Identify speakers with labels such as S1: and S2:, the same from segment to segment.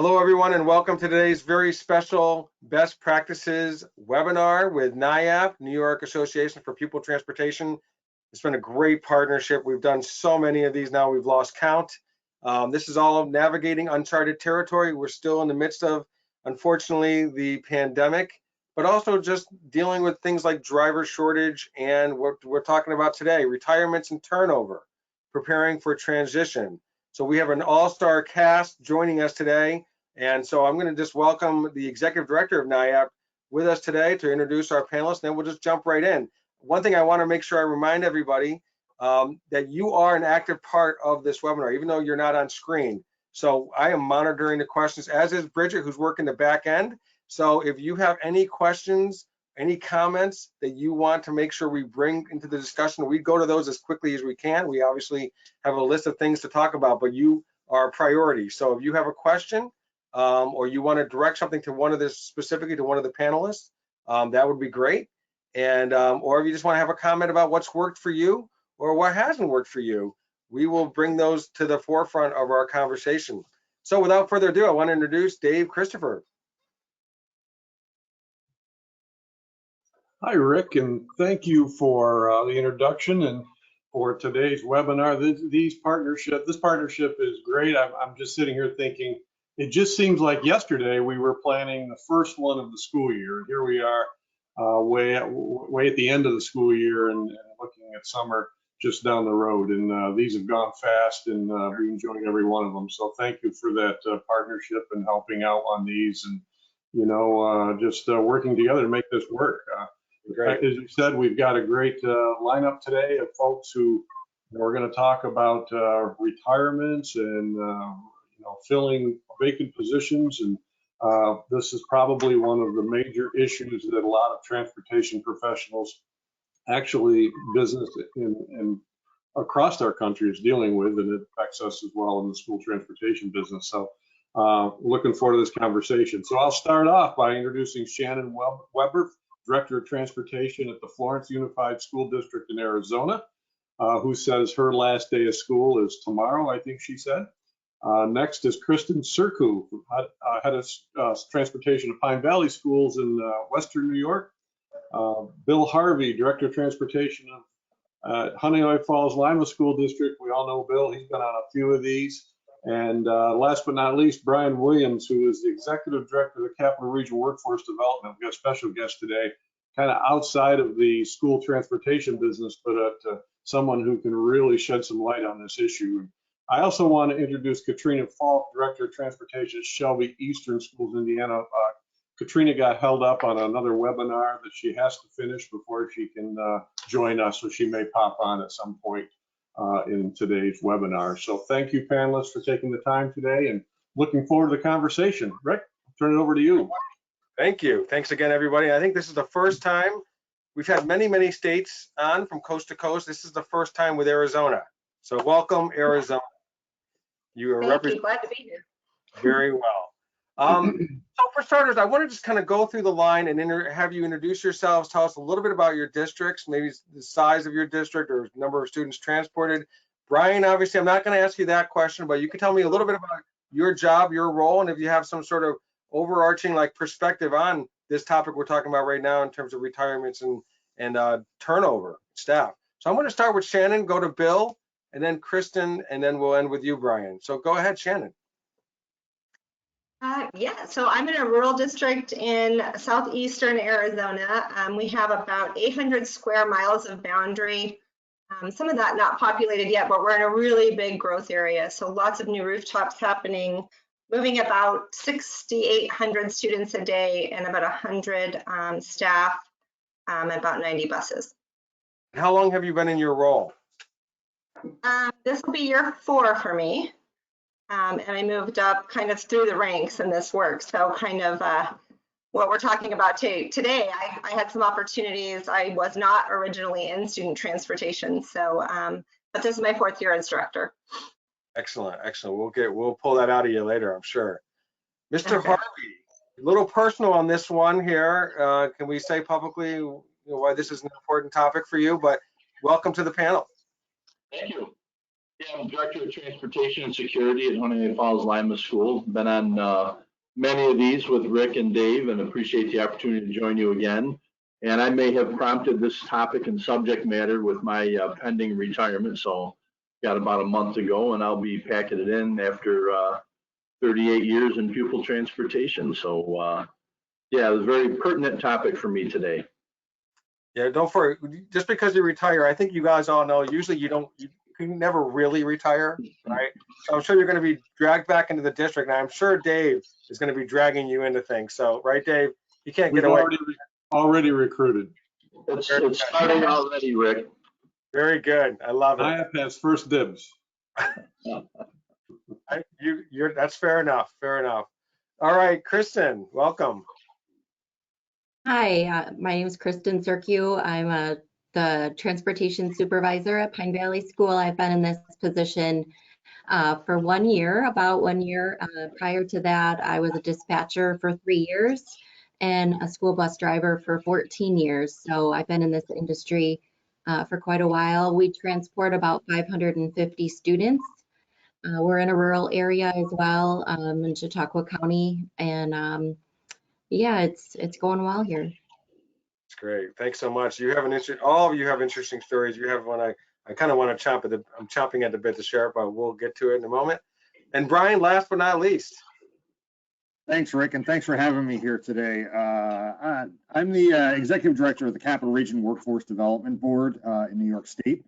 S1: Hello, everyone, and welcome to today's very special Best Practices webinar with NYAPT, New York Association for Pupil Transportation. It's been a great partnership. We've done so many of these now, we've lost count. This is all navigating uncharted territory. We're still in the midst of, unfortunately, the pandemic, but also just dealing with things like driver shortage and what we're talking about today, retirements and turnover, preparing for transition. So we have an all-star cast joining us today. And so I'm going to just welcome the Executive Director of NYAPT with us today to introduce our panelists, and then we'll just jump right in. One thing I want to make sure I remind everybody that you are an active part of this webinar, even though you're not on screen. So I am monitoring the questions, as is Bridget, who's working the back end. So if you have any questions, any comments that you want to make sure we bring into the discussion, we go to those as quickly as we can. We obviously have a list of things to talk about, but you are a priority. So if you have a question, or you want to direct something to one of this, specifically to one of the panelists, that would be great. And or if you just want to have a comment about what's worked for you or what hasn't worked for you, we will bring those to the forefront of our conversation. So without further ado, I want to introduce Dave Christopher.
S2: Hi, Rick, and thank you for the introduction and for today's webinar. This partnership is great. I'm just sitting here thinking, it just seems like yesterday we were planning the first one of the school year. Here we are way at the end of the school year and looking at summer just down the road. And these have gone fast, and we enjoyed every one of them. So thank you for that partnership and helping out on these, and just working together to make this work. As you said, we've got a great lineup today of folks who we're going to talk about retirements and filling vacant positions, and this is probably one of the major issues that a lot of transportation professionals, actually business and across our country, is dealing with, and it affects us as well in the school transportation business. So looking forward to this conversation. So I'll start off by introducing Shannon Weber, Director of Transportation at the Florence Unified School District in Arizona, who says her last day of school is tomorrow, I think she said. Next is Kristen Sirku, Head of Transportation of Pine Valley Schools in Western New York. Bill Harvey, Director of Transportation of Honeoye Falls Lima School District. We all know Bill, he's been on a few of these. And last but not least, Brian Williams, who is the Executive Director of the Capital Region Workforce Development. We've got a special guest today, kind of outside of the school transportation business, but someone who can really shed some light on this issue. I also want to introduce Katrina Falk, Director of Transportation at Shelby Eastern Schools, Indiana. Katrina got held up on another webinar that she has to finish before she can join us, so she may pop on at some point in today's webinar. So thank you, panelists, for taking the time today, and looking forward to the conversation. Rick, I'll turn it over to you.
S1: Thank you. Thanks again, everybody. I think this is the first time. We've had many states on from coast to coast. This is the first time with Arizona. So welcome, Arizona. You are representing.
S3: Glad to be here.
S1: Very well. So for starters, I want to just kind of go through the line and have you introduce yourselves. Tell us a little bit about your districts, maybe the size of your district or number of students transported. Brian, obviously, I'm not going to ask you that question, but you can tell me a little bit about your job, your role, and if you have some sort of overarching perspective on this topic we're talking about right now in terms of retirements and turnover staff. So I'm going to start with Shannon, go to Bill, and then Kristen, and then we'll end with you, Brian. So go ahead, Shannon.
S3: Yeah, so I'm in a rural district in southeastern Arizona. We have about 800 square miles of boundary. Some of that not populated yet, but we're in a really big growth area. So lots of new rooftops happening, moving about 6,800 students a day and about 100 staff, about 90 buses.
S1: How long have you been in your role?
S3: This will be year 4 for me. And I moved up kind of through the ranks in this work. So kind of what we're talking about today, I had some opportunities. I was not originally in student transportation. So, but this is my 4th year as director.
S1: Excellent, excellent. We'll pull that out of you later, I'm sure. Mr. Harvey, a little personal on this one here. Can we say publicly why this is an important topic for you? But welcome to the panel.
S4: Thank you. Yeah, I'm Director of Transportation and Security at Honey Falls Lima School. Been on many of these with Rick and Dave and appreciate the opportunity to join you again. And I may have prompted this topic and subject matter with my pending retirement. So got about a month to go and I'll be packing it in after 38 years in pupil transportation. So yeah, it was a very pertinent topic for me today.
S1: Yeah, don't worry. Just because you retire, I think you guys all know, usually you can never really retire, right? So I'm sure you're going to be dragged back into the district. And I'm sure Dave is going to be dragging you into things. So, right, Dave? You can't get away.
S2: Already recruited.
S4: It's starting already, Rick.
S1: Very good. I love it.
S2: NYAPT has first dibs.
S1: That's fair enough. Fair enough. All right, Kristen, welcome.
S5: Hi, my name is Kristen Serkiu. I'm the transportation supervisor at Pine Valley School. I've been in this position for 1 year, about 1 year. Prior to that, I was a dispatcher for 3 years and a school bus driver for 14 years. So I've been in this industry for quite a while. We transport about 550 students. We're in a rural area as well in Chautauqua County, and yeah, it's going well here.
S1: That's great. Thanks so much. You have all of you have interesting stories. You have one I kind of want to I'm chomping at the bit to share it, but we'll get to it in a moment. And Brian, last but not least.
S6: Thanks, Rick, and thanks for having me here today. I'm the Executive Director of the Capital Region Workforce Development Board in New York State.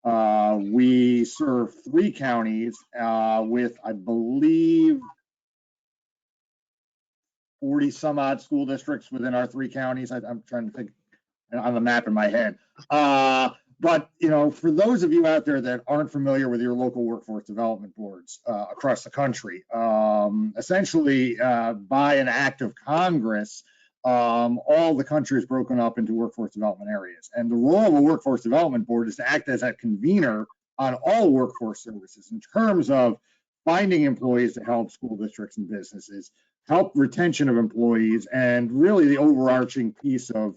S6: We serve 3 counties with, I believe, 40 some odd school districts within our 3 counties. I'm trying to think on the map in my head. But, you know, for those of you out there that aren't familiar with your local workforce development boards across the country, essentially by an act of Congress, all the country is broken up into workforce development areas. And the role of a workforce development board is to act as a convener on all workforce services in terms of finding employees to help school districts and businesses, help retention of employees, and really the overarching piece of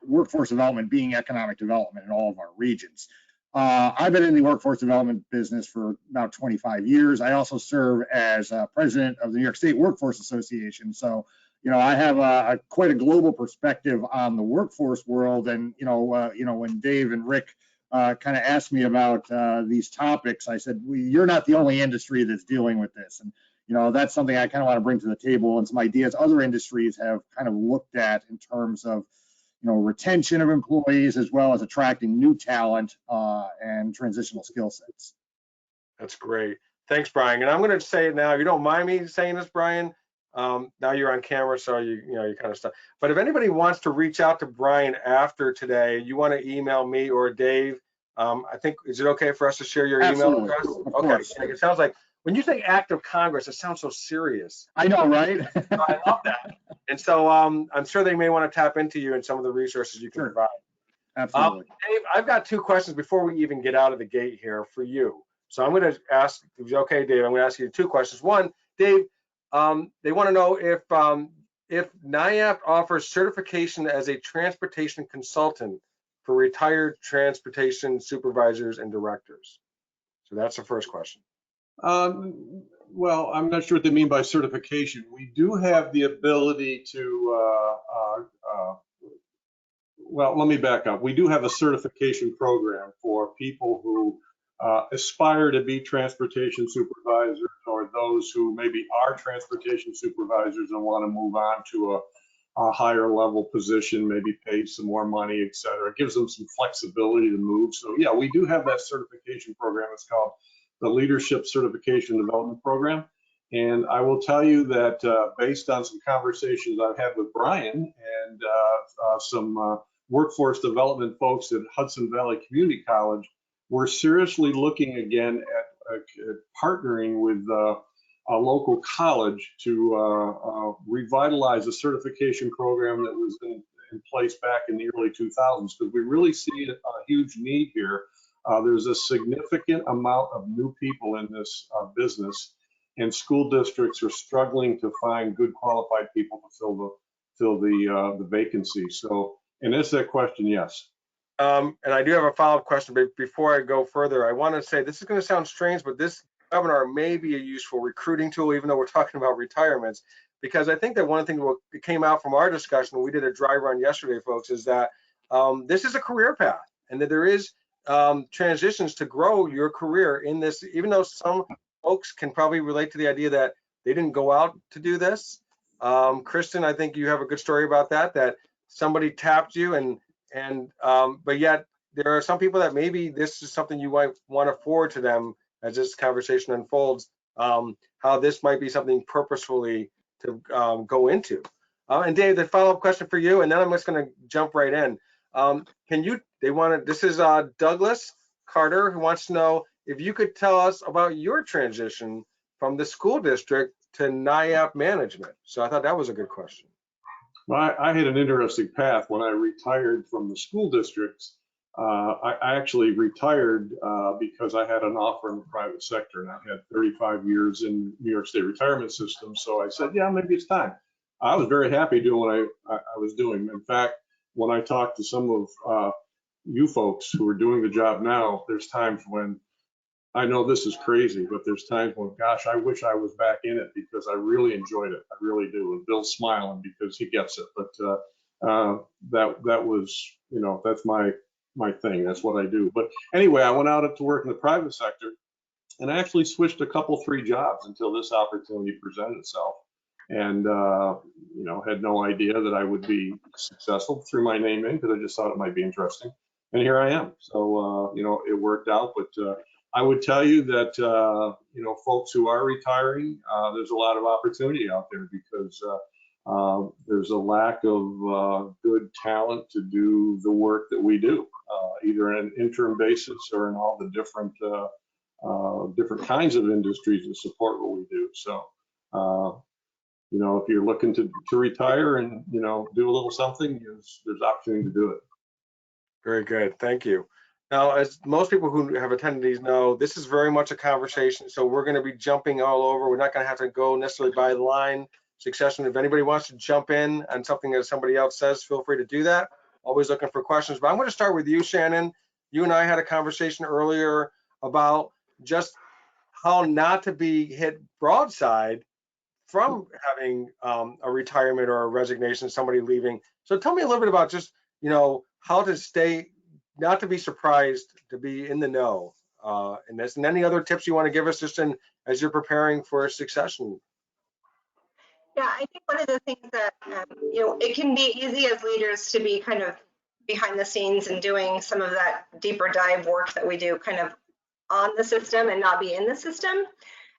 S6: workforce development being economic development in all of our regions. I've been in the workforce development business for about 25 years. I also serve as president of the New York State Workforce Association. So, you know, I have quite a global perspective on the workforce world. And, when Dave and Rick kind of asked me about these topics, I said, well, you're not the only industry that's dealing with this. And, you know, that's something I kind of want to bring to the table and some ideas other industries have kind of looked at in terms of, you know, retention of employees as well as attracting new talent and transitional skill sets.
S1: That's great. Thanks, Brian. And I'm going to say it now. If you don't mind me saying this, Brian, now you're on camera, so you kind of stuff. But if anybody wants to reach out to Brian after today, you want to email me or Dave, I think, is it okay for us to share your
S6: Absolutely.
S1: email address?
S6: Of
S1: Okay.
S6: course.
S1: It sounds like when you say act of Congress, it sounds so serious.
S6: I know, right?
S1: I love that. And so I'm sure they may want to tap into you and some of the resources you can provide.
S6: Absolutely.
S1: Dave, I've got 2 questions before we even get out of the gate here for you. So I'm going to ask, if it's okay, Dave, I'm going to ask you 2 questions. One, Dave, they want to know if NYAPT offers certification as a transportation consultant for retired transportation supervisors and directors. So that's the first question.
S2: Well, I'm not sure what they mean by certification. We do have the ability to, well, let me back up. We do have a certification program for people who aspire to be transportation supervisors or those who maybe are transportation supervisors and want to move on to a higher level position, maybe pay some more money, et cetera. It gives them some flexibility to move. So yeah, we do have that certification program. It's called the Leadership Certification Development Program. And I will tell you that based on some conversations I've had with Brian and some workforce development folks at Hudson Valley Community College, we're seriously looking again at partnering with a local college to revitalize a certification program that was in place back in the early 2000s, because we really see a huge need here. There's a significant amount of new people in this business, and school districts are struggling to find good qualified people to fill the vacancy. So, and answer that question, yes.
S1: And I do have a follow-up question, but before I go further, I want to say this is going to sound strange, but this webinar may be a useful recruiting tool, even though we're talking about retirements, because I think that one thing that came out from our discussion, we did a dry run yesterday, folks, is that this is a career path, and that there is transitions to grow your career in this, even though some folks can probably relate to the idea that they didn't go out to do this. Kristen, I think you have a good story about that, that somebody tapped you but yet there are some people that maybe this is something you might want to forward to them as this conversation unfolds, how this might be something purposefully to go into. And Dave, the follow-up question for you, and then I'm just going to jump right in. This is Douglas Carter, who wants to know if you could tell us about your transition from the school district to NYAPT management. So I thought that was a good question.
S2: Well, I had an interesting path. When I retired from the school districts, I actually retired because I had an offer in the private sector, and I had 35 years in New York State retirement system. So I said, yeah, maybe it's time. I was very happy doing what I was doing. In fact, when I talked to some of you folks who are doing the job now, there's times when I know this is crazy, but there's times when, gosh, I wish I was back in it because I really enjoyed it. I really do. And Bill's smiling because he gets it. But that was, that's my thing. That's what I do. But anyway, I went out to work in the private sector, and I actually switched three jobs until this opportunity presented itself. And had no idea that I would be successful, threw my name in because I just thought it might be interesting. And here I am. So, it worked out. But I would tell you that, folks who are retiring, there's a lot of opportunity out there because there's a lack of good talent to do the work that we do, either on an interim basis or in all the different kinds of industries that support what we do. So, if you're looking to retire and, do a little something, there's opportunity to do it.
S1: Very good. Thank you. Now, as most people who have attended these know, this is very much a conversation. So we're going to be jumping all over. We're not going to have to go necessarily by line succession. If anybody wants to jump in on something that somebody else says, feel free to do that. Always looking for questions. But I'm going to start with you, Shannon. You and I had a conversation earlier about just how not to be hit broadside from having a retirement or a resignation, somebody leaving. So tell me a little bit about just, how to stay, not to be surprised, to be in the know in this, and any other tips you want to give us just as you're preparing for a succession.
S3: Yeah, I think one of the things that, it can be easy as leaders to be kind of behind the scenes and doing some of that deeper dive work that we do kind of on the system and not be in the system.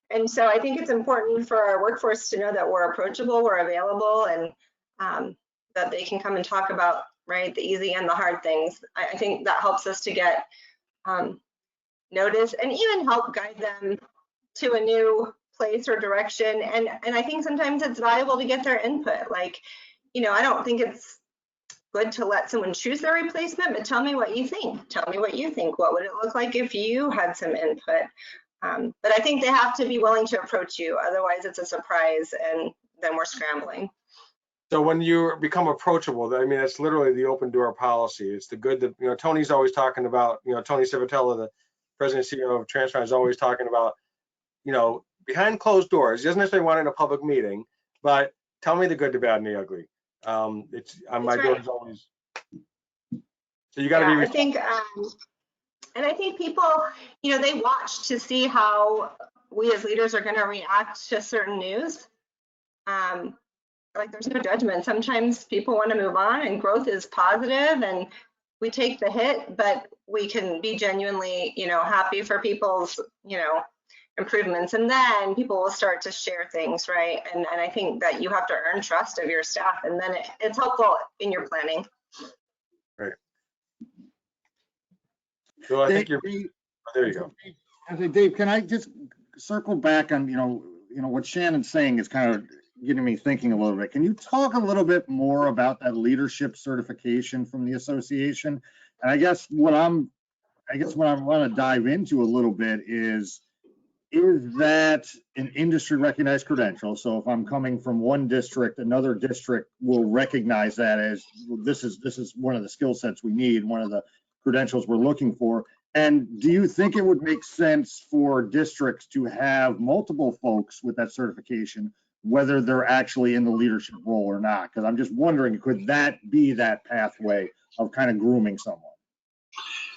S3: And so I think it's important for our workforce to know that we're approachable, we're available, and that they can come and talk about, right, the easy and the hard things. I think that helps us to get notice and even help guide them to a new place or direction. And I think sometimes it's valuable to get their input. Like, I don't think it's good to let someone choose their replacement, but tell me what you think. Tell me what you think. What would it look like if you had some input? But I think they have to be willing to approach you. Otherwise, it's a surprise, and then we're scrambling.
S1: So when you become approachable, I mean, that's literally the open door policy. It's the good that, Tony's always talking about, Tony Civitella, the president and CEO of Transfinder, is always talking about, behind closed doors. He doesn't necessarily want it in a public meeting, but tell me the good, the bad, and the ugly. It's on my door is always. So you got to be.
S3: I think, and I think people, they watch to see how we as leaders are going to react to certain news. Like, there's no judgment. Sometimes people want to move on, and growth is positive, and we take the hit, but we can be genuinely, happy for people's, improvements, and then people will start to share things, right? And I think that you have to earn trust of your staff, and then it's helpful in your planning.
S1: Right. So I think you're. There you go.
S6: I think, Dave, can I just circle back on, what Shannon's saying is kind of getting me thinking a little bit. Can you talk a little bit more about that leadership certification from the association? And I guess what I want to dive into a little bit is that an industry recognized credential? So if I'm coming from one district, another district will recognize that as this is one of the skill sets we need, one of the credentials we're looking for. And do you think it would make sense for districts to have multiple folks with that certification, whether they're actually in the leadership role or not? Because I'm just wondering, could that be that pathway of kind of grooming someone?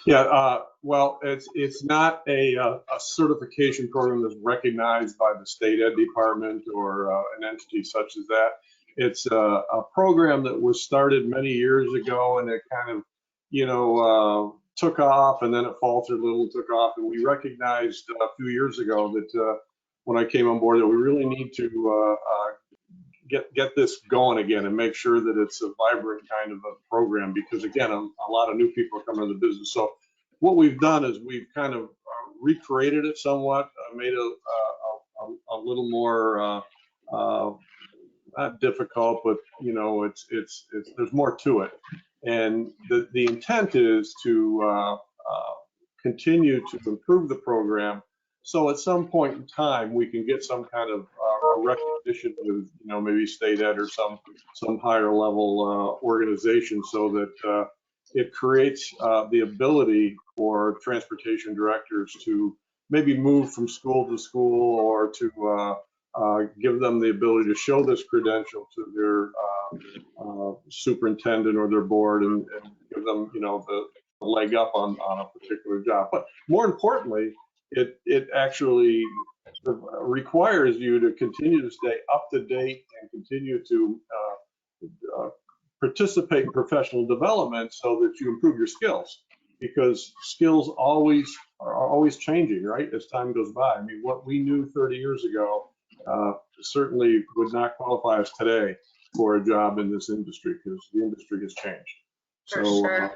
S2: Yeah, well, it's not a certification program that's recognized by the state ed department or an entity such as that. It's a program that was started many years ago, and it kind of, took off, and then it faltered a little, took off, and we recognized a few years ago that when I came on board that we really need to get this going again and make sure that it's a vibrant kind of a program, because again, a lot of new people are coming to the business. So what we've done is we've kind of recreated it somewhat, made it a little more not difficult, but it's there's more to it. And the intent is to continue to improve the program, so at some point in time we can get some kind of recognition with maybe state ed or some higher level organization, so that it creates the ability for transportation directors to maybe move from school to school, or to give them the ability to show this credential to their superintendent or their board, and give them the leg up on a particular job. But more importantly, it actually requires you to continue to stay up to date and continue to participate in professional development, so that you improve your skills, because skills are always changing, right, as time goes by. I mean, what we knew 30 years ago certainly would not qualify us today for a job in this industry, because the industry has changed.
S3: For
S2: So
S3: sure.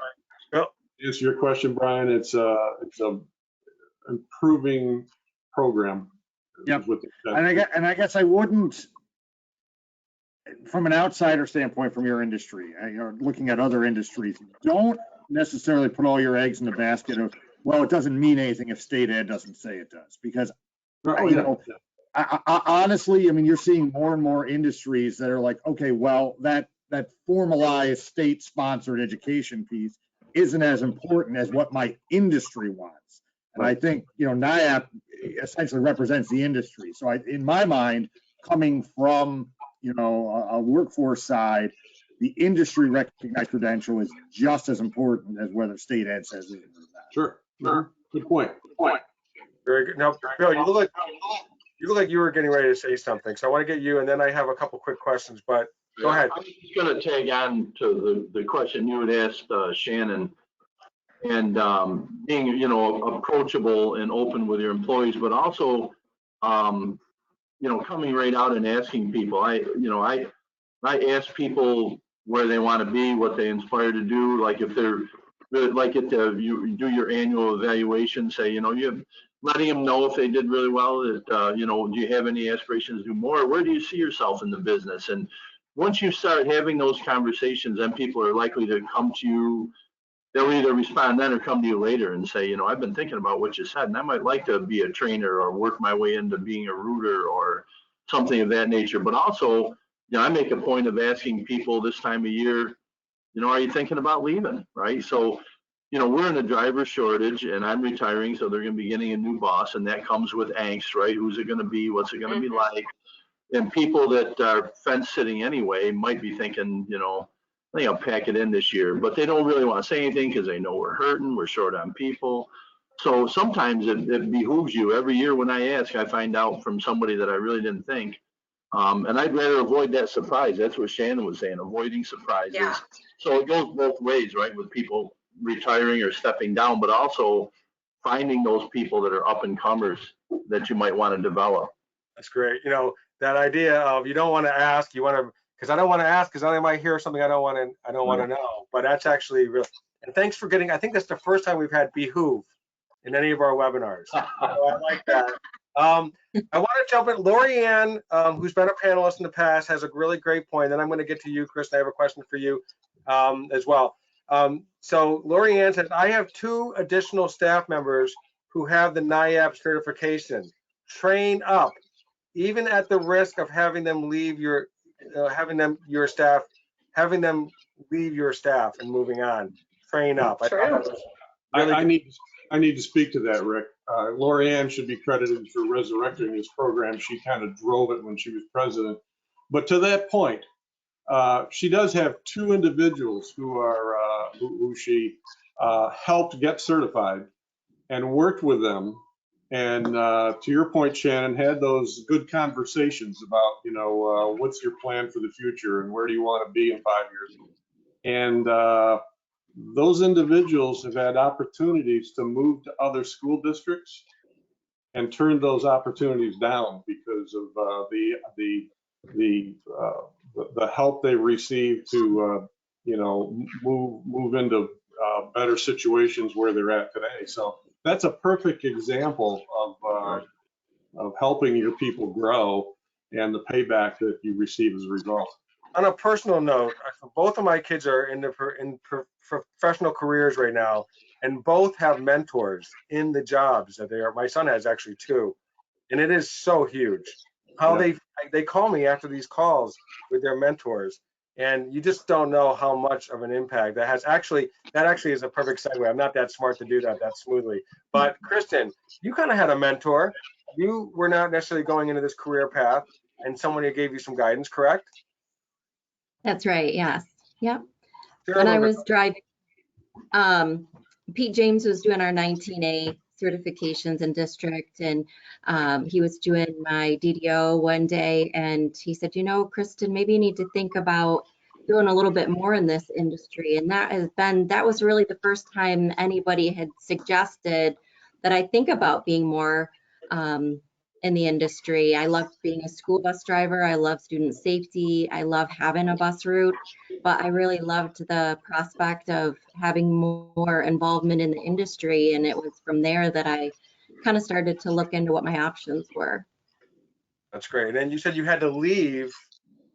S2: to answer your question, Brian, it's a improving program.
S6: Yep. And I guess I wouldn't, from an outsider standpoint, from your industry, looking at other industries, don't necessarily put all your eggs in the basket of, well, it doesn't mean anything if state ed doesn't say it does, because honestly, I mean, you're seeing more and more industries that are like, okay, well, that formalized state-sponsored education piece isn't as important as what my industry wants. And I think, NYAPT essentially represents the industry. So in my mind, coming from, a workforce side, the industry recognized credential is just as important as whether state ed says it or not.
S2: Sure. Good point.
S1: Very good. Now, Bill, you look like you were getting ready to say something, so I want to get you, and then I have a couple quick questions, but go ahead.
S4: I'm just going to tag on to the question you had asked Shannon, and being approachable and open with your employees, but also coming right out and asking people. I ask people where they want to be, what they inspire to do. Like if they're like you do your annual evaluation, say you letting them know if they did really well, that do you have any aspirations to do more? Where do you see yourself in the business? And once you start having those conversations, then people are likely to come to you. They'll either respond then or come to you later and say, I've been thinking about what you said, and I might like to be a trainer or work my way into being a router or something of that nature. But also, I make a point of asking people this time of year, are you thinking about leaving, right? So, we're in a driver shortage, and I'm retiring, so they're going to be getting a new boss, and that comes with angst, right? Who's it going to be? What's it going to be like? And people that are fence sitting anyway might be thinking, I think I'll pack it in this year, but they don't really want to say anything because they know we're hurting, we're short on people. So sometimes it behooves you. Every year when I ask, I find out from somebody that I really didn't think. And I'd rather avoid that surprise. That's what Shannon was saying, avoiding surprises. Yeah. So it goes both ways, right, with people retiring or stepping down, but also finding those people that are up and comers that you might want to develop.
S1: That's great. That idea of you don't want to ask, you want to, because I don't want to ask, because I might hear something I don't want to know. But that's actually real. And thanks for getting. I think that's the first time we've had behoove in any of our webinars. I like that. I want to jump in. Lori Ann, who's been a panelist in the past, has a really great point. Then I'm going to get to you, Chris. And I have a question for you as well. So Lori Ann says, I have 2 additional staff members who have the NYAPT certification. Train up, even at the risk of having them leave your staff and moving on. Train up.
S3: True.
S1: Really
S2: I need to speak to that, Rick. Lori Ann should be credited for resurrecting this program. She kind of drove it when she was president. But to that point, she does have two individuals who are who she helped get certified and worked with them. And to your point, Shannon, had those good conversations about, you know, what's your plan for the future and where do you want to be in 5 years? And those individuals have had opportunities to move to other school districts and turned those opportunities down because of the help they received to you know, move into better situations where they're at today. So that's a perfect example of helping your people grow and the payback that you receive as a result.
S1: On a personal note, both of my kids are in professional careers right now, and both have mentors in the jobs that they are. My son has actually two, and it is so huge how they call me after these calls with their mentors, and you just don't know how much of an impact that has. That actually is a perfect segue. I'm not that smart to do that smoothly, but Kristen, you kind of had a mentor. You were not necessarily going into this career path, and someone who gave you some guidance, correct?
S5: That's right. Yes. Yep.
S1: Sure,
S5: When I was driving, Pete James was doing our 19A certifications in district, and he was doing my DDO one day, and he said, you know, Kristen, maybe you need to think about doing a little bit more in this industry. And that was really the first time anybody had suggested that I think about being more in the industry. I loved being a school bus driver. I love student safety. I love having a bus route, but I really loved the prospect of having more involvement in the industry. And it was from there that I kind of started to look into what my options were.
S1: That's great. And you said you had to leave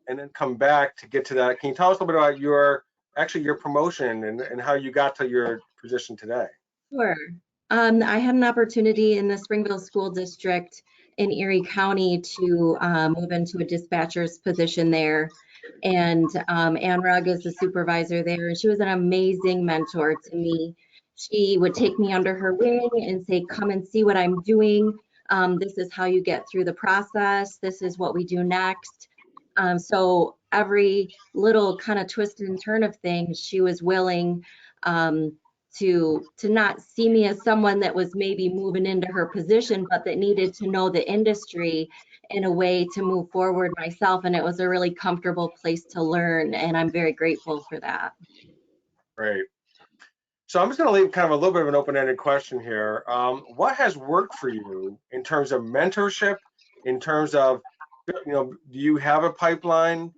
S1: and then come back to get to that. Can you tell us a little bit about your promotion and how you got to your position today?
S5: Sure. I had an opportunity in the Springville School District in Erie County to move into a dispatcher's position there. And Ann Rugg is the supervisor there, and she was an amazing mentor to me. She would take me under her wing and say, come and see what I'm doing. This is how you get through the process. This is what we do next. So every little kind of twist and turn of things, she was willing to not see me as someone that was maybe moving into her position, but that needed to know the industry in a way to move forward myself. And it was a really comfortable place to learn. And I'm very grateful for that.
S1: Great. So I'm just going to leave kind of a little bit of an open-ended question here. What has worked for you in terms of mentorship, in terms of, you know, do you have a pipeline?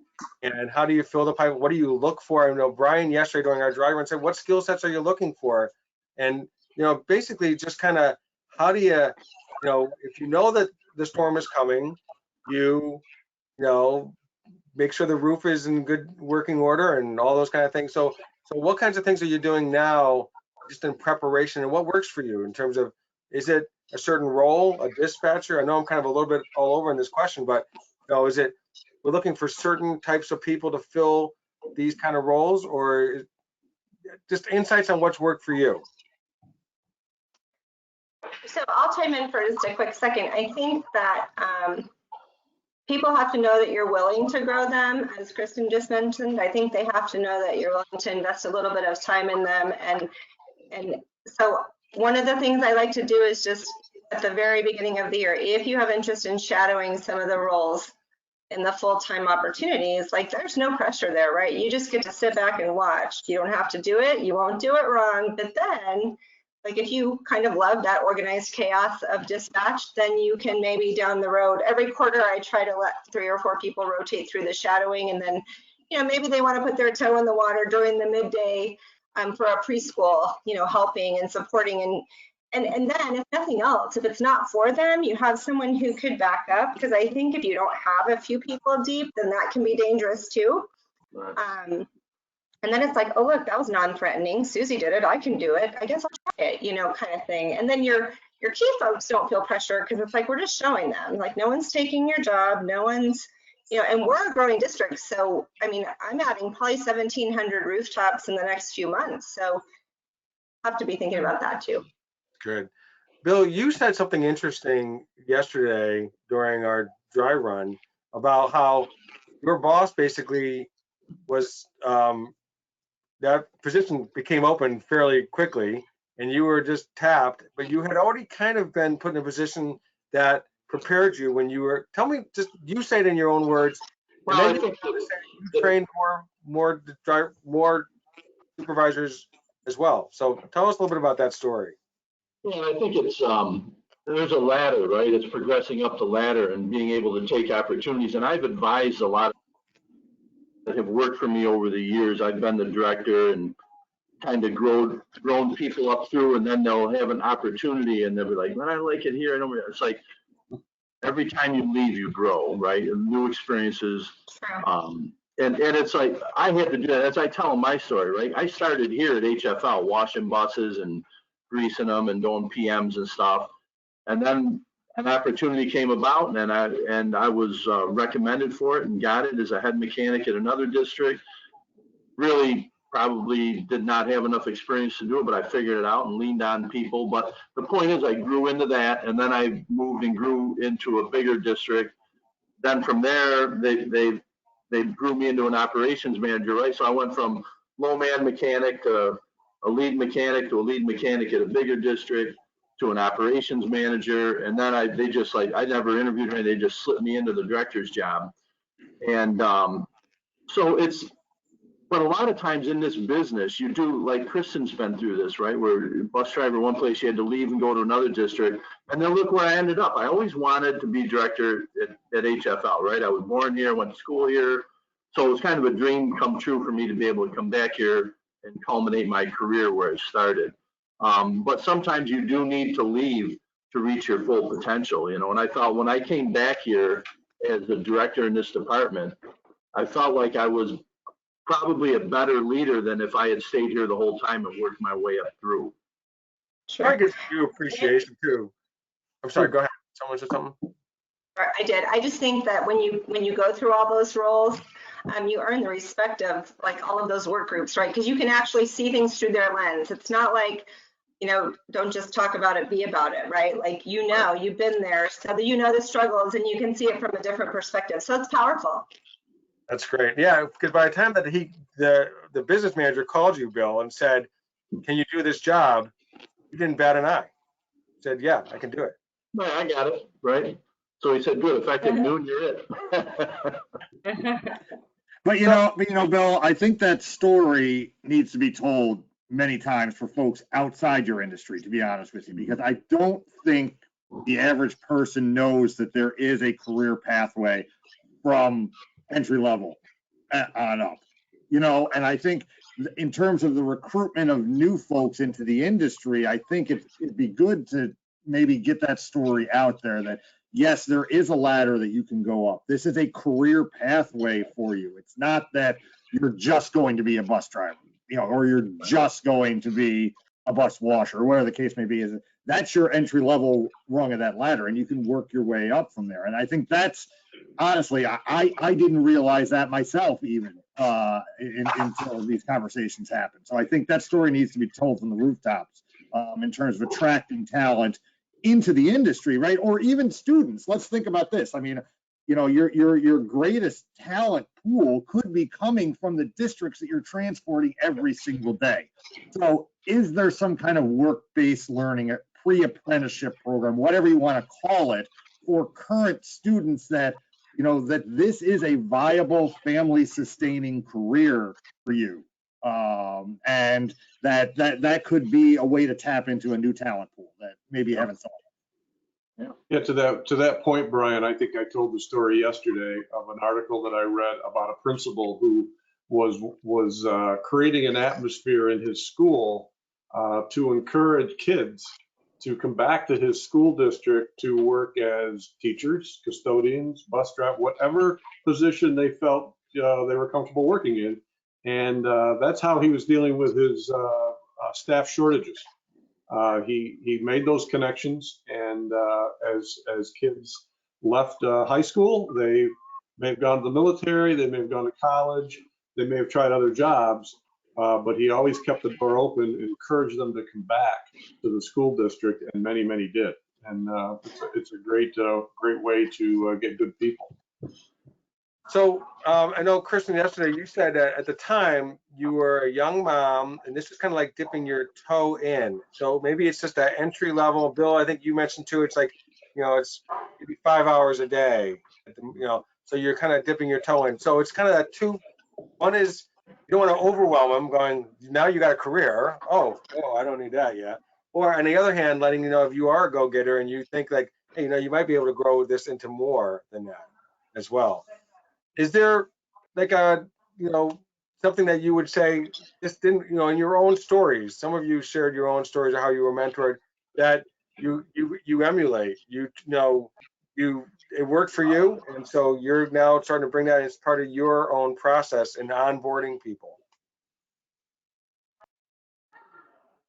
S1: And how do you fill the pipeline? What do you look for? I know Brian yesterday during our drive and said, what skill sets are you looking for? And, you know, basically just kind of how do you know, if you know that the storm is coming, you know, make sure the roof is in good working order and all those kind of things. So what kinds of things are you doing now just in preparation, and what works for you in terms of, is it a certain role, a dispatcher? I know I'm kind of a little bit all over in this question, but you know, is it we're looking for certain types of people to fill these kind of roles, or just insights on what's worked for you?
S3: So I'll chime in for just a quick second. I think that people have to know that you're willing to grow them, as Kristen just mentioned. I think they have to know that you're willing to invest a little bit of time in them. And so one of the things I like to do is just at the very beginning of the year, if you have interest in shadowing some of the roles in the full-time opportunities, like there's no pressure there, right? You just get to sit back and watch. You don't have to do it. You won't do it wrong. But then, like if you kind of love that organized chaos of dispatch, then you can maybe down the road, every quarter I try to let 3 or 4 people rotate through the shadowing, and then, you know, maybe they want to put their toe in the water during the midday for a preschool, you know, helping and supporting. And then if nothing else, if it's not for them, you have someone who could back up, because I think if you don't have a few people deep, then that can be dangerous too. Right. And then it's like, oh, look, that was non-threatening. Susie did it. I can do it. I guess I'll try it, you know, kind of thing. And then your key folks don't feel pressure, because it's like, we're just showing them, like, no one's taking your job. No one's, you know, and we're a growing district. So, I mean, I'm adding probably 1,700 rooftops in the next few months. So have to be thinking about that too.
S1: Good. Bill, you said something interesting yesterday during our dry run about how your boss basically was, that position became open fairly quickly and you were just tapped, but you had already kind of been put in a position that prepared you when you were, tell me, just you say it in your own words.
S4: Well,
S1: And
S4: I
S1: then
S4: think
S1: you trained more supervisors as well. So tell us a little bit about that story.
S4: yeah, I think it's there's a ladder, right? It's progressing up the ladder and being able to take opportunities. And I've advised a lot that have worked for me over the years. I've been the director and kind of grown people up through, and then they'll have an opportunity and they'll be like, "Man, I like it here." And it's like every time you leave, you grow, right? And new experiences. And it's like I had to do that. As I tell them my story, right? I started here at HFL, washing buses and greasing them and doing PMs and stuff. And then an opportunity came about, and I was recommended for it and got it as a head mechanic at another district. Really, probably did not have enough experience to do it, but I figured it out and leaned on people. But the point is, I grew into that, and then I moved and grew into a bigger district. Then from there, they grew me into an operations manager, right? So I went from low man mechanic to a lead mechanic to a lead mechanic at a bigger district to an operations manager. And then I never interviewed her. They just slipped me into the director's job. And so but a lot of times in this business, you do, like Kristen's been through this, right? Where bus driver one place, she had to leave and go to another district. And then look where I ended up. I always wanted to be director at HFL, right? I was born here, went to school here. So it was kind of a dream come true for me to be able to come back here and culminate my career where it started. But sometimes you do need to leave to reach your full potential, you know? And I thought when I came back here as the director in this department, I felt like I was probably a better leader than if I had stayed here the whole time and worked my way up through.
S1: Sure. I guess you appreciation too. I'm sorry, go ahead. Someone said something?
S3: I did. I just think that when you go through all those roles, you earn the respect of like all of those work groups, right? Because you can actually see things through their lens. It's not like, you know, don't just talk about it, be about it, right? Like, you know, you've been there, so that you know the struggles and you can see it from a different perspective. So it's powerful.
S1: That's great. Yeah, because by the time that the business manager called you, Bill, and said, "Can you do this job?" You didn't bat an eye. You said, "Yeah, I can do it."
S4: Right, I got it, right? So he said, "Good, effective noon, you're it."
S6: But you know, Bill, I think that story needs to be told many times for folks outside your industry, to be honest with you, because I don't think the average person knows that there is a career pathway from entry level on up, you know. And I think in terms of the recruitment of new folks into the industry, I think it'd be good to maybe get that story out there that yes, there is a ladder that you can go up. This is a career pathway for you. It's not that you're just going to be a bus driver, you know, or you're just going to be a bus washer, or whatever the case may be. Is that's your entry level rung of that ladder, and you can work your way up from there. And I think that's honestly, I didn't realize that myself even until these conversations happen. So I think that story needs to be told from the rooftops in terms of attracting talent into the industry, right? Or even students. Let's think about this. I mean, you know, your greatest talent pool could be coming from the districts that you're transporting every single day. So is there some kind of work-based learning, a pre-apprenticeship program, whatever you want to call it, for current students that, you know, that this is a viable family sustaining career for you? And that could be a way to tap into a new talent pool that maybe you haven't thought of.
S2: Yeah, to that point, Brian, I think I told the story yesterday of an article that I read about a principal who was creating an atmosphere in his school to encourage kids to come back to his school district to work as teachers, custodians, bus driver, whatever position they felt they were comfortable working in. And that's how he was dealing with his staff shortages. He made those connections, and as kids left high school, they may have gone to the military, they may have gone to college, they may have tried other jobs. but he always kept the door open and encouraged them to come back to the school district, and many, many did. And it's a great way to get good people.
S1: So I know, Kristen, yesterday you said that at the time you were a young mom, and this is kind of like dipping your toe in. So maybe it's just that entry level. Bill, I think you mentioned too, it's like, it's maybe 5 hours a day, so you're kind of dipping your toe in. So it's kind of that two. One is you don't want to overwhelm them going, now you got a career. Oh, I don't need that yet. Or on the other hand, letting you know if you are a go-getter and you think like, hey, you might be able to grow this into more than that as well. Is there like something that you would say this didn't, in your own stories, some of you shared your own stories of how you were mentored that you emulate, it worked for you, and so you're now starting to bring that as part of your own process in onboarding people?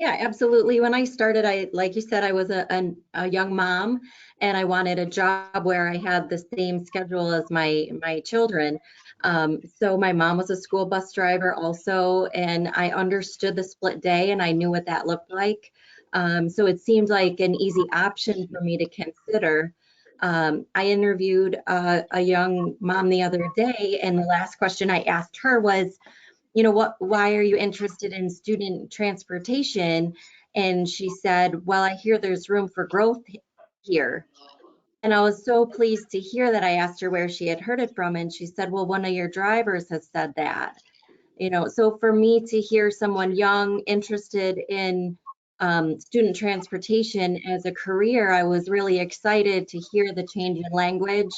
S5: Yeah, absolutely. When I started, like you said, I was a young mom, and I wanted a job where I had the same schedule as my children. So my mom was a school bus driver also, and I understood the split day, and I knew what that looked like. So it seemed like an easy option for me to consider. I interviewed a young mom the other day, and the last question I asked her was, why are you interested in student transportation? And she said, well, I hear there's room for growth here. And I was so pleased to hear that. I asked her where she had heard it from, and she said, well, one of your drivers has said that. So for me to hear someone young interested in student transportation as a career, I was really excited to hear the change in language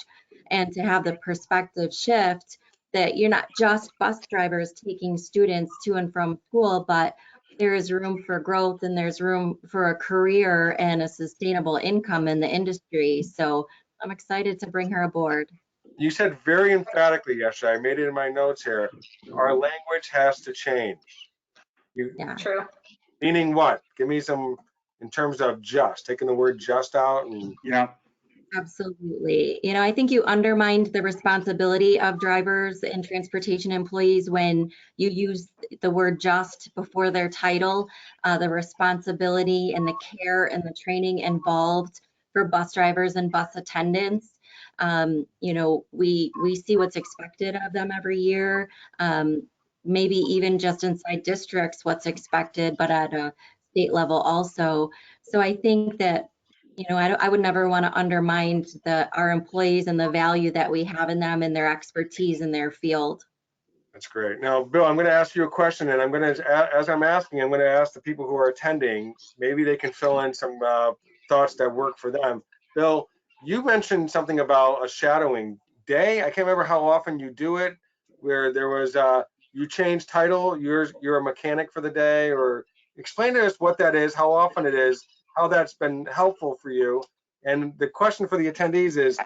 S5: and to have the perspective shift that you're not just bus drivers taking students to and from school, but there is room for growth and there's room for a career and a sustainable income in the industry. So I'm excited to bring her aboard.
S1: You said very emphatically yesterday, I made it in my notes here, our language has to change.
S5: Yeah.
S3: True.
S1: Meaning what? Give me some in terms of just, taking the word just out. And
S6: Yeah.
S5: Absolutely. I think you undermined the responsibility of drivers and transportation employees when you use the word just before their title, the responsibility and the care and the training involved for bus drivers and bus attendants. We see what's expected of them every year, maybe even just inside districts, what's expected, but at a state level also. So I think that I would never want to undermine our employees and the value that we have in them and their expertise in their field.
S1: that's great. Now, Bill, I'm going to ask you a question, and as I'm asking, I'm going to ask the people who are attending, maybe they can fill in some thoughts that work for them. Bill, you mentioned something about a shadowing day. I can't remember how often you do it, where there was you change title, you're a mechanic for the day, or explain to us what that is, how often it is, how that's been helpful for you. And the question for the attendees is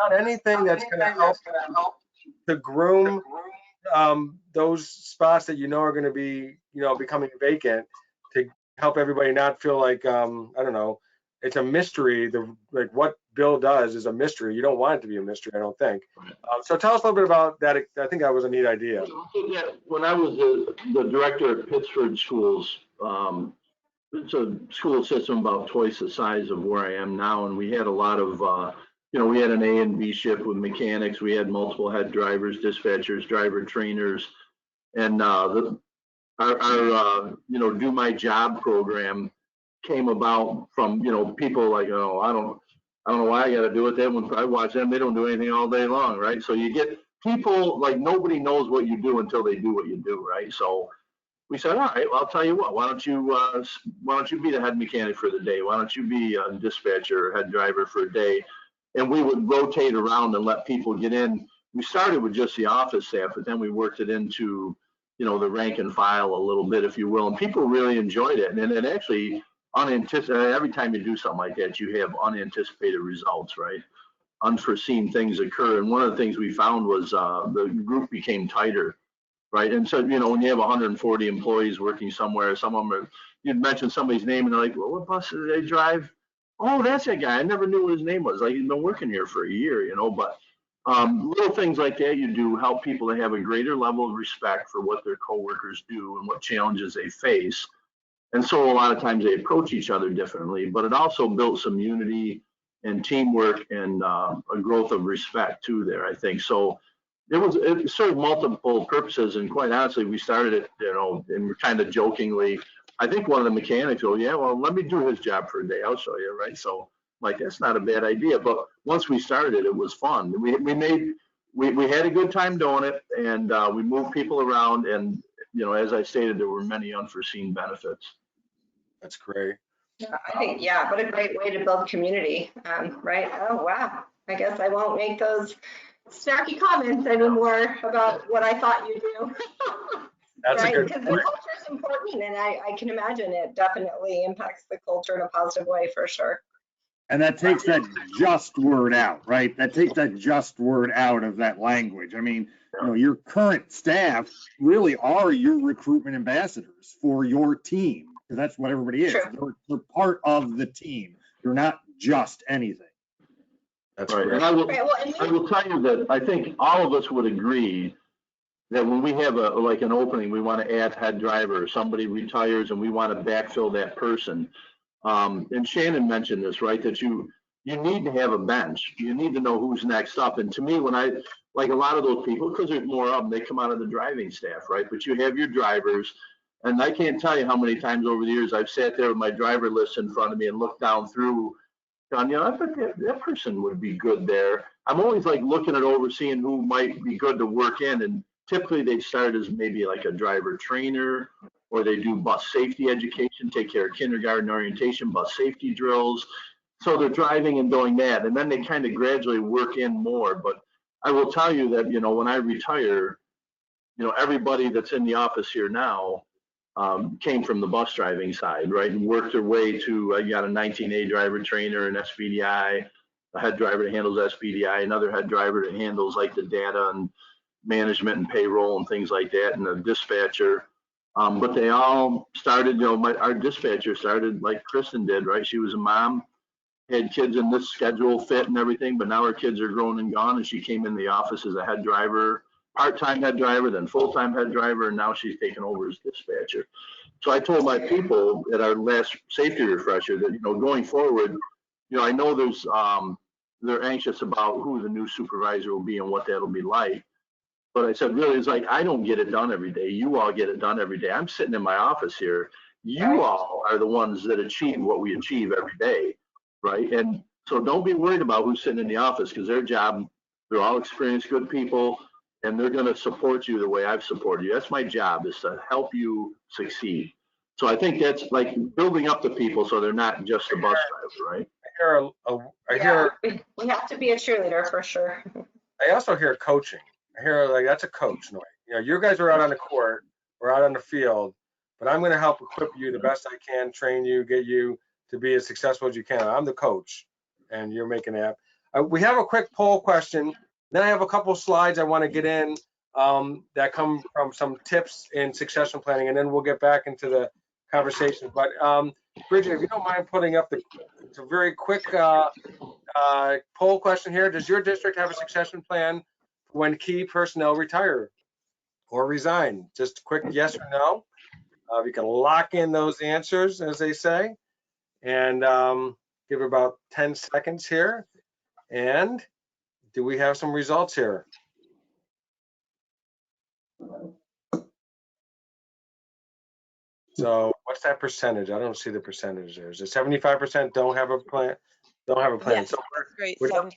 S1: not anything that's going to help to groom those spots that are going to be becoming vacant, to help everybody not feel like I don't know, it's a mystery. Like what Bill does is a mystery. You don't want it to be a mystery, I don't think. So tell us a little bit about that. I think that was a neat idea.
S4: Yeah, when I was the director at Pittsford Schools, it's a school system about twice the size of where I am now, and we had a lot of we had an A and B shift with mechanics. We had multiple head drivers, dispatchers, driver trainers, and our Do My Job program came about from people like, I don't know why I got to do with them. When I watch them, they don't do anything all day long, right? So you get people like nobody knows what you do until they do what you do, right? So we said, all right, well, I'll tell you what, why don't you be the head mechanic for the day? Why don't you be a dispatcher or head driver for a day? And we would rotate around and let people get in. We started with just the office staff, but then we worked it into, the rank and file a little bit, if you will. And people really enjoyed it. And it actually, every time you do something like that, you have unanticipated results, right? Unforeseen things occur. And one of the things we found was the group became tighter. Right. And so, when you have 140 employees working somewhere, some of them you'd mention somebody's name and they're like, well, what bus do they drive? Oh, that's that guy. I never knew what his name was. Like, he's been working here for a year, but Little things like that you do help people to have a greater level of respect for what their coworkers do and what challenges they face. And so a lot of times they approach each other differently, but it also built some unity and teamwork and a growth of respect too there, I think. So it served multiple purposes, and quite honestly, we started it, you know, and we're kind of jokingly, I think one of the mechanics go, yeah, well, let me do his job for a day, I'll show you, right? So like, that's not a bad idea, but once we started it was fun. We had a good time doing it, and we moved people around, and you know, as I stated, there were many unforeseen benefits.
S1: That's great.
S3: Yeah, I think, yeah, what a great way to build community, right? Oh, wow. I guess I won't make those snarky comments anymore about what I thought you do.
S1: That's
S3: right?
S1: a good
S3: Because the
S1: point.
S3: culture is important, and I can imagine it definitely impacts the culture in a positive way for sure.
S6: And that takes that just word out, right? That takes that just word out of that language. I mean, you know, your current staff really are your recruitment ambassadors for your team, because that's what everybody is. They're part of the team. You're not just anything.
S1: That's
S4: right.
S1: great.
S4: And I will tell you that I think all of us would agree that when we have like an opening, we want to add head driver, or somebody retires and we want to backfill that person. And Shannon mentioned this, right? That you need to have a bench. You need to know who's next up. And to me, when I, like a lot of those people, because there's more of them, they come out of the driving staff, right? But you have your drivers. And I can't tell you how many times over the years I've sat there with my driver list in front of me and looked down through, going, you know, I think that person would be good there. I'm always like looking it over, seeing who might be good to work in. And typically they start as maybe like a driver trainer, or they do bus safety education, take care of kindergarten orientation, bus safety drills. So they're driving and doing that. And then they kind of gradually work in more. But I will tell you that, you know, when I retire, you know, everybody that's in the office here now came from the bus driving side, right? And worked their way to, you got a 19A driver trainer, an SBDI, a head driver that handles SBDI, another head driver that handles like the data and management and payroll and things like that, and a dispatcher. But they all started, you know, our dispatcher started like Kristen did, right? She was a mom, had kids in this schedule fit and everything, but now her kids are grown and gone, and she came in the office as a head driver, part-time head driver, then full-time head driver, and now she's taken over as dispatcher. So I told my people at our last safety refresher that, you know, going forward, you know, I know they're anxious about who the new supervisor will be and what that'll be like. But I said, really, it's like, I don't get it done every day. You all get it done every day. I'm sitting in my office here. You all are the ones that achieve what we achieve every day, right? And so don't be worried about who's sitting in the office, because their job, they're all experienced, good people, and they're going to support you the way I've supported you. That's my job, is to help you succeed. So I think that's like building up the people so they're not just a bus driver, right?
S1: I hear
S3: we have to be a cheerleader for sure.
S1: I also hear coaching. I hear like, that's a coach. You know, you guys are out on the court, we're out on the field, but I'm going to help equip you the best I can, train you, get you to be as successful as you can. I'm the coach, and you're making that. We have a quick poll question. Then I have a couple of slides I want to get in that come from some tips in succession planning, and then we'll get back into the conversation. But Bridget, if you don't mind putting up it's a very quick poll question here. Does your district have a succession plan when key personnel retire or resign? Just a quick yes or no. You can lock in those answers, as they say, and give about 10 seconds here. And do we have some results here? So what's that percentage? I don't see the percentage there. Is it 75% don't have a plan? Don't have a plan.
S7: Yes,
S1: so
S7: great.
S1: we're
S7: 75%.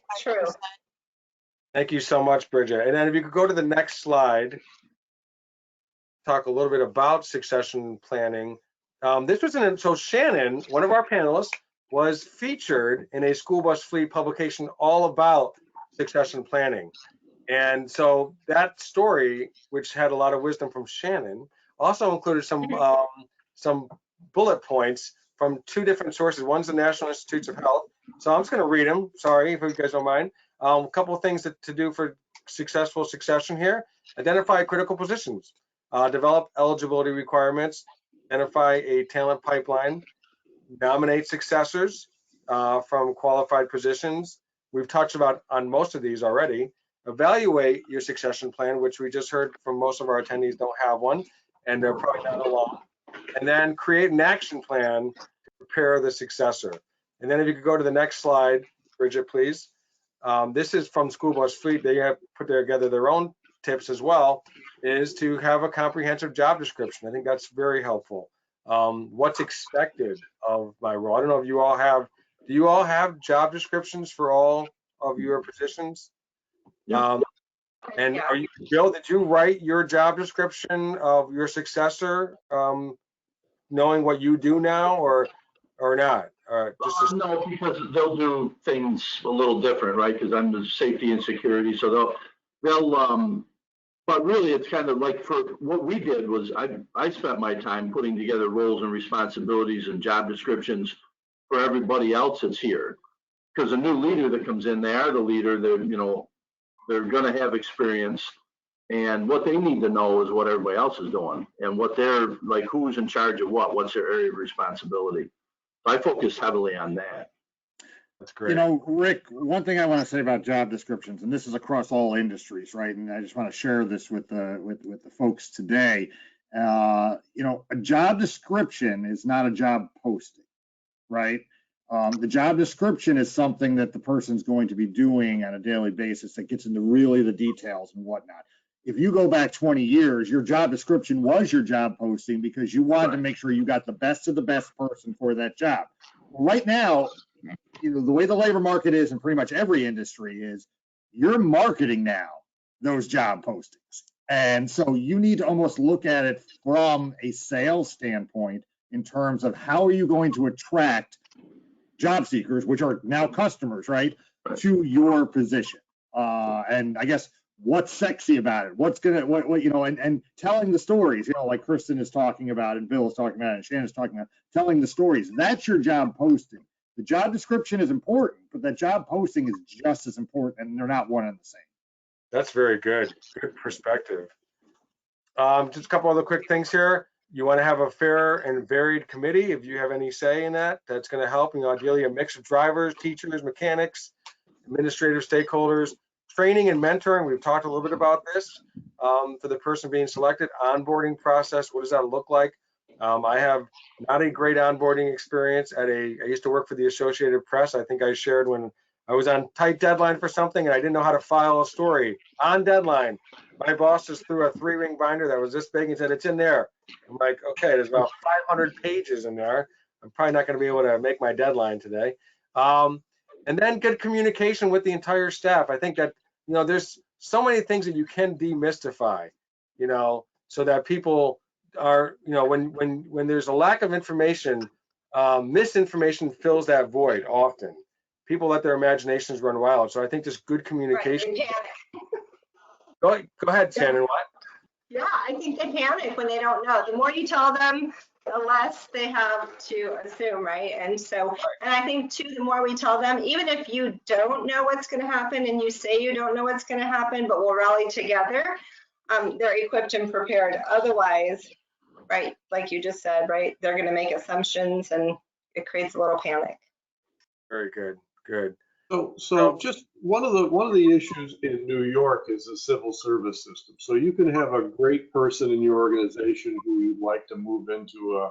S1: Thank you so much, Bridget. And then if you could go to the next slide, talk a little bit about succession planning. This was so Shannon, one of our panelists, was featured in a school bus fleet publication all about succession planning. And so that story, which had a lot of wisdom from Shannon, also included some bullet points from two different sources. One's the National Institutes of Health. So I'm just going to read them. Sorry if you guys don't mind. A couple of things to do for successful succession here. Identify critical positions. Develop eligibility requirements. Identify a talent pipeline. Nominate successors from qualified positions. We've touched on most of these already. evaluate your succession plan, which we just heard from most of our attendees don't have one, and they're probably not alone. And then create an action plan to prepare the successor. And then if you could go to the next slide, Bridget, please. This is from School Bus Fleet. They have put together their own tips as well, is to have a comprehensive job description. I think that's very helpful. What's expected of my role? I don't know if you all have, do you all have job descriptions for all of your positions?
S4: Yeah.
S1: And are you, Bill, did you write your job description of your successor, knowing what you do now, or not?
S4: No, because they'll do things a little different, right? Because I'm the safety and security, so they'll but really it's kind of like, for what we did was I spent my time putting together roles and responsibilities and job descriptions for everybody else that's here. Because a new leader that comes in, they are the leader, they're going to have experience, and what they need to know is what everybody else is doing and what they're like, who's in charge of what's their area of responsibility. I focus heavily on that.
S1: That's great.
S6: You know, Rick, one thing I want to say about job descriptions, and this is across all industries, right? And I just want to share this with the folks today. You know, a job description is not a job posting, right? The job description is something that the person's going to be doing on a daily basis that gets into really the details and whatnot. If you go back 20 years, your job description was your job posting because you wanted to make sure you got the best of the best person for that job. Right now, you know, the way the labor market is in pretty much every industry is you're marketing now those job postings. And so you need to almost look at it from a sales standpoint in terms of how are you going to attract job seekers, which are now customers, right, to your position. And I guess what's sexy about it? What's gonna, what you know, and telling the stories, you know, like Kristen is talking about and Bill is talking about and Shannon's talking about, telling the stories. That's your job posting. The job description is important, but that job posting is just as important, and they're not one and the same.
S1: That's very good. Good perspective. Just a couple other quick things here. You want to have a fair and varied committee. If you have any say in that, that's going to help. You know, ideally a mix of drivers, teachers, mechanics, administrative stakeholders, training and mentoring. We've talked a little bit about this for the person being selected. Onboarding process. What does that look like? I have not a great onboarding experience I used to work for the Associated Press. I think I shared when I was on tight deadline for something and I didn't know how to file a story on deadline. My boss just threw a 3-ring binder that was this big and said, it's in there. I'm like, okay, there's about 500 pages in there. I'm probably not going to be able to make my deadline today. And then good communication with the entire staff. I think that, you know, there's so many things that you can demystify, you know, so that people are, you know, when there's a lack of information, misinformation fills that void often. People let their imaginations run wild. So I think just good communication.
S3: Right,
S1: Go ahead, Shannon. What?
S3: yeah, I think they panic when they don't know. The more you tell them, the less they have to assume, right? And so, and I think too, the more we tell them, even if you don't know what's going to happen and you say you don't know what's going to happen, but we'll rally together, they're equipped and prepared. Otherwise, right, like you just said, right, they're going to make assumptions and it creates a little panic.
S1: Very good. Good.
S2: So just one of the issues in New York is the civil service system. So you can have a great person in your organization who you'd like to move into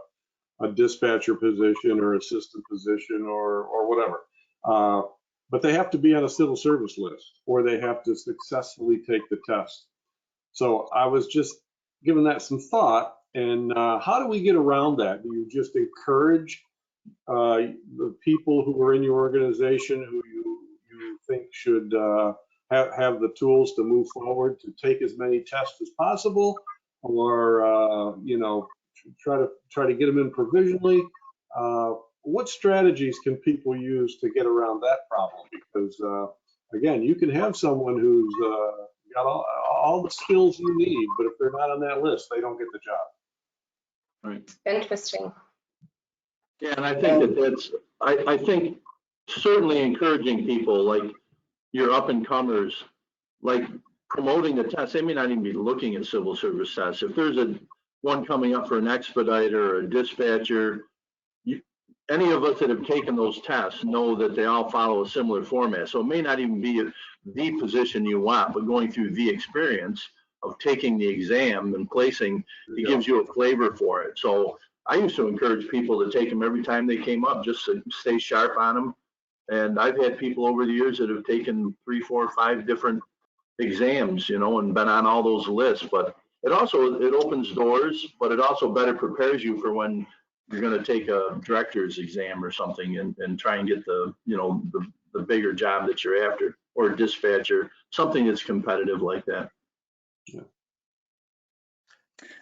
S2: a dispatcher position or assistant position or whatever. But they have to be on a civil service list or they have to successfully take the test. So I was just giving that some thought. And how do we get around that? Do you just encourage the people who are in your organization who you think should have the tools to move forward to take as many tests as possible, or you know, try to get them in provisionally? What strategies can people use to get around that problem? Because again, you can have someone who's got all the skills you need, but if they're not on that list, they don't get the job.
S4: Right.
S3: Interesting.
S4: Yeah, and I think that's, I think certainly encouraging people like your up and comers, like promoting the tests. They may not even be looking at civil service tests. If there's one coming up for an expediter or a dispatcher, any of us that have taken those tests know that they all follow a similar format. So it may not even be the position you want, but going through the experience of taking the exam and placing, it gives you a flavor for it. So I used to encourage people to take them every time they came up, just to stay sharp on them. And I've had people over the years that have taken 3, 4, 5 different exams, you know, and been on all those lists. But it opens doors, but it also better prepares you for when you're going to take a director's exam or something and try and get the, you know, the bigger job that you're after, or dispatcher, something that's competitive like that.
S2: Yeah.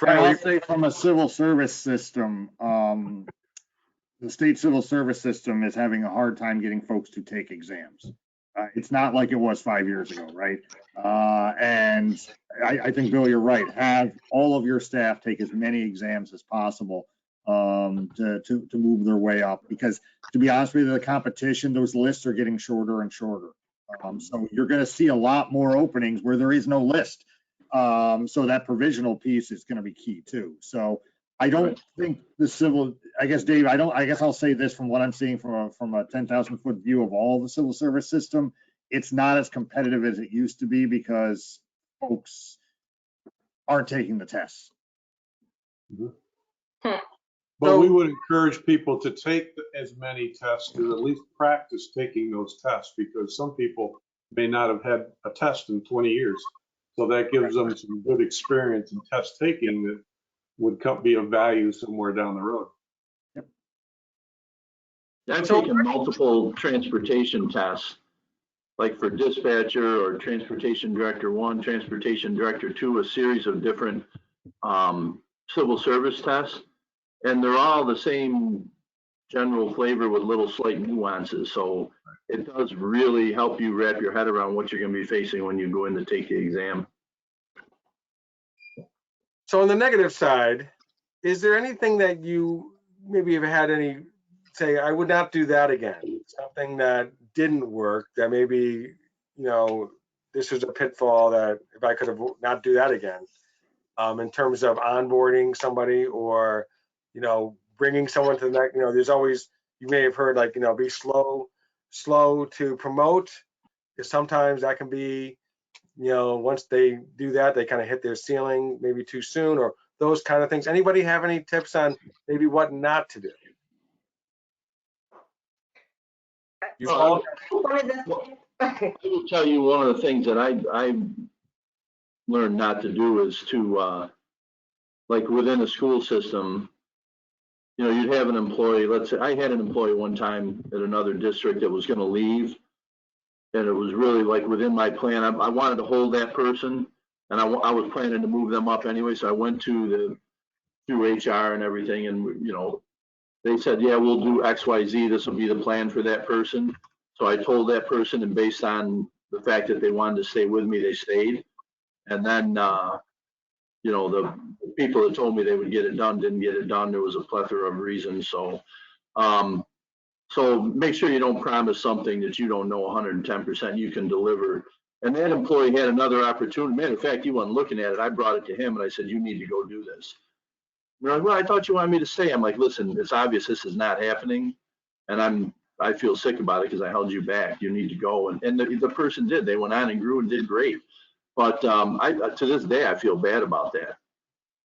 S6: And I'll say from a civil service system, the state civil service system is having a hard time getting folks to take exams. It's not like it was 5 years ago, right? And I think, Bill, you're right. Have all of your staff take as many exams as possible to move their way up, because to be honest with you, the competition, those lists are getting shorter and shorter. So you're going to see a lot more openings where there is no list. So that provisional piece is going to be key too. So I don't think the civil, I guess, Dave, I guess I'll say this from what I'm seeing from a 10,000 foot view of all the civil service system, it's not as competitive as it used to be because folks aren't taking the tests.
S2: But we would encourage people to take as many tests, to at least practice taking those tests, because some people may not have had a test in 20 years. So that gives them some good experience in test taking that would be of value somewhere down the road.
S4: I've taken multiple transportation tests, like for dispatcher or transportation director 1, transportation director 2, a series of different civil service tests, and they're all the same general flavor with little slight nuances. So it does really help you wrap your head around what you're going to be facing when you go in to take the exam.
S1: So on the negative side, is there anything that you maybe have had any, say, I would not do that again, something that didn't work, that maybe, you know, this was a pitfall that if I could have not do that again, in terms of onboarding somebody, or, you know, bringing someone to the next, you know, there's always, you may have heard, like, you know, be slow to promote, because sometimes that can be, you know, once they do that, they kind of hit their ceiling maybe too soon, or those kind of things. Anybody have any tips on maybe what not to do?
S4: I will tell you one of the things that I learned not to do is to, like within the school system, you know, you'd have an employee, let's say I had an employee one time at another district that was going to leave. And it was really like within my plan, I wanted to hold that person, and I was planning to move them up anyway. So I went through HR and everything, and, you know, they said, yeah, we'll do X, Y, Z. This will be the plan for that person. So I told that person, and based on the fact that they wanted to stay with me, they stayed. And then, you know, the people that told me they would get it done didn't get it done. There was a plethora of reasons. So, so make sure you don't promise something that you don't know 110% you can deliver. And that employee had another opportunity. Matter of fact, he wasn't looking at it. I brought it to him and I said, you need to go do this. They're like, well, I thought you wanted me to stay. I'm like, listen, it's obvious this is not happening. And I feel sick about it because I held you back. You need to go. And the person did. They went on and grew and did great. But to this day, I feel bad about that.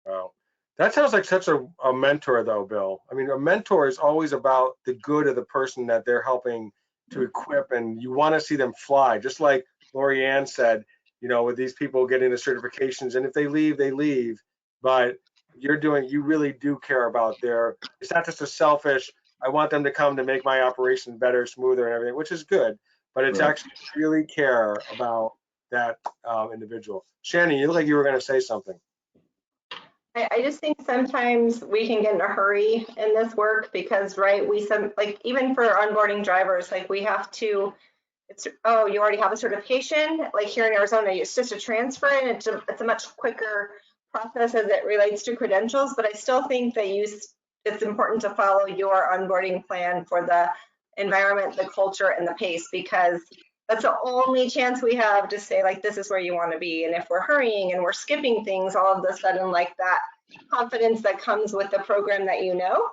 S1: Wow. That sounds like such a mentor, though, Bill. I mean, a mentor is always about the good of the person that they're helping to equip, and you want to see them fly. Just like Lori Ann said, you know, with these people getting the certifications, and if they leave, they leave. But you really do care about it's not just a selfish, I want them to come to make my operation better, smoother, and everything, which is good. But it's actually really care about that individual. Shannon, you look like you were going to say something.
S3: I just think sometimes we can get in a hurry in this work because, right, like even for onboarding drivers, like we have to, oh, you already have a certification. Like here in Arizona, it's just a transfer, and it's a much quicker process as it relates to credentials. But I still think that it's important to follow your onboarding plan for the environment, the culture, and the pace, because that's the only chance we have to say, like, this is where you want to be. And if we're hurrying and we're skipping things, all of a sudden, like that confidence that comes with the program that you know,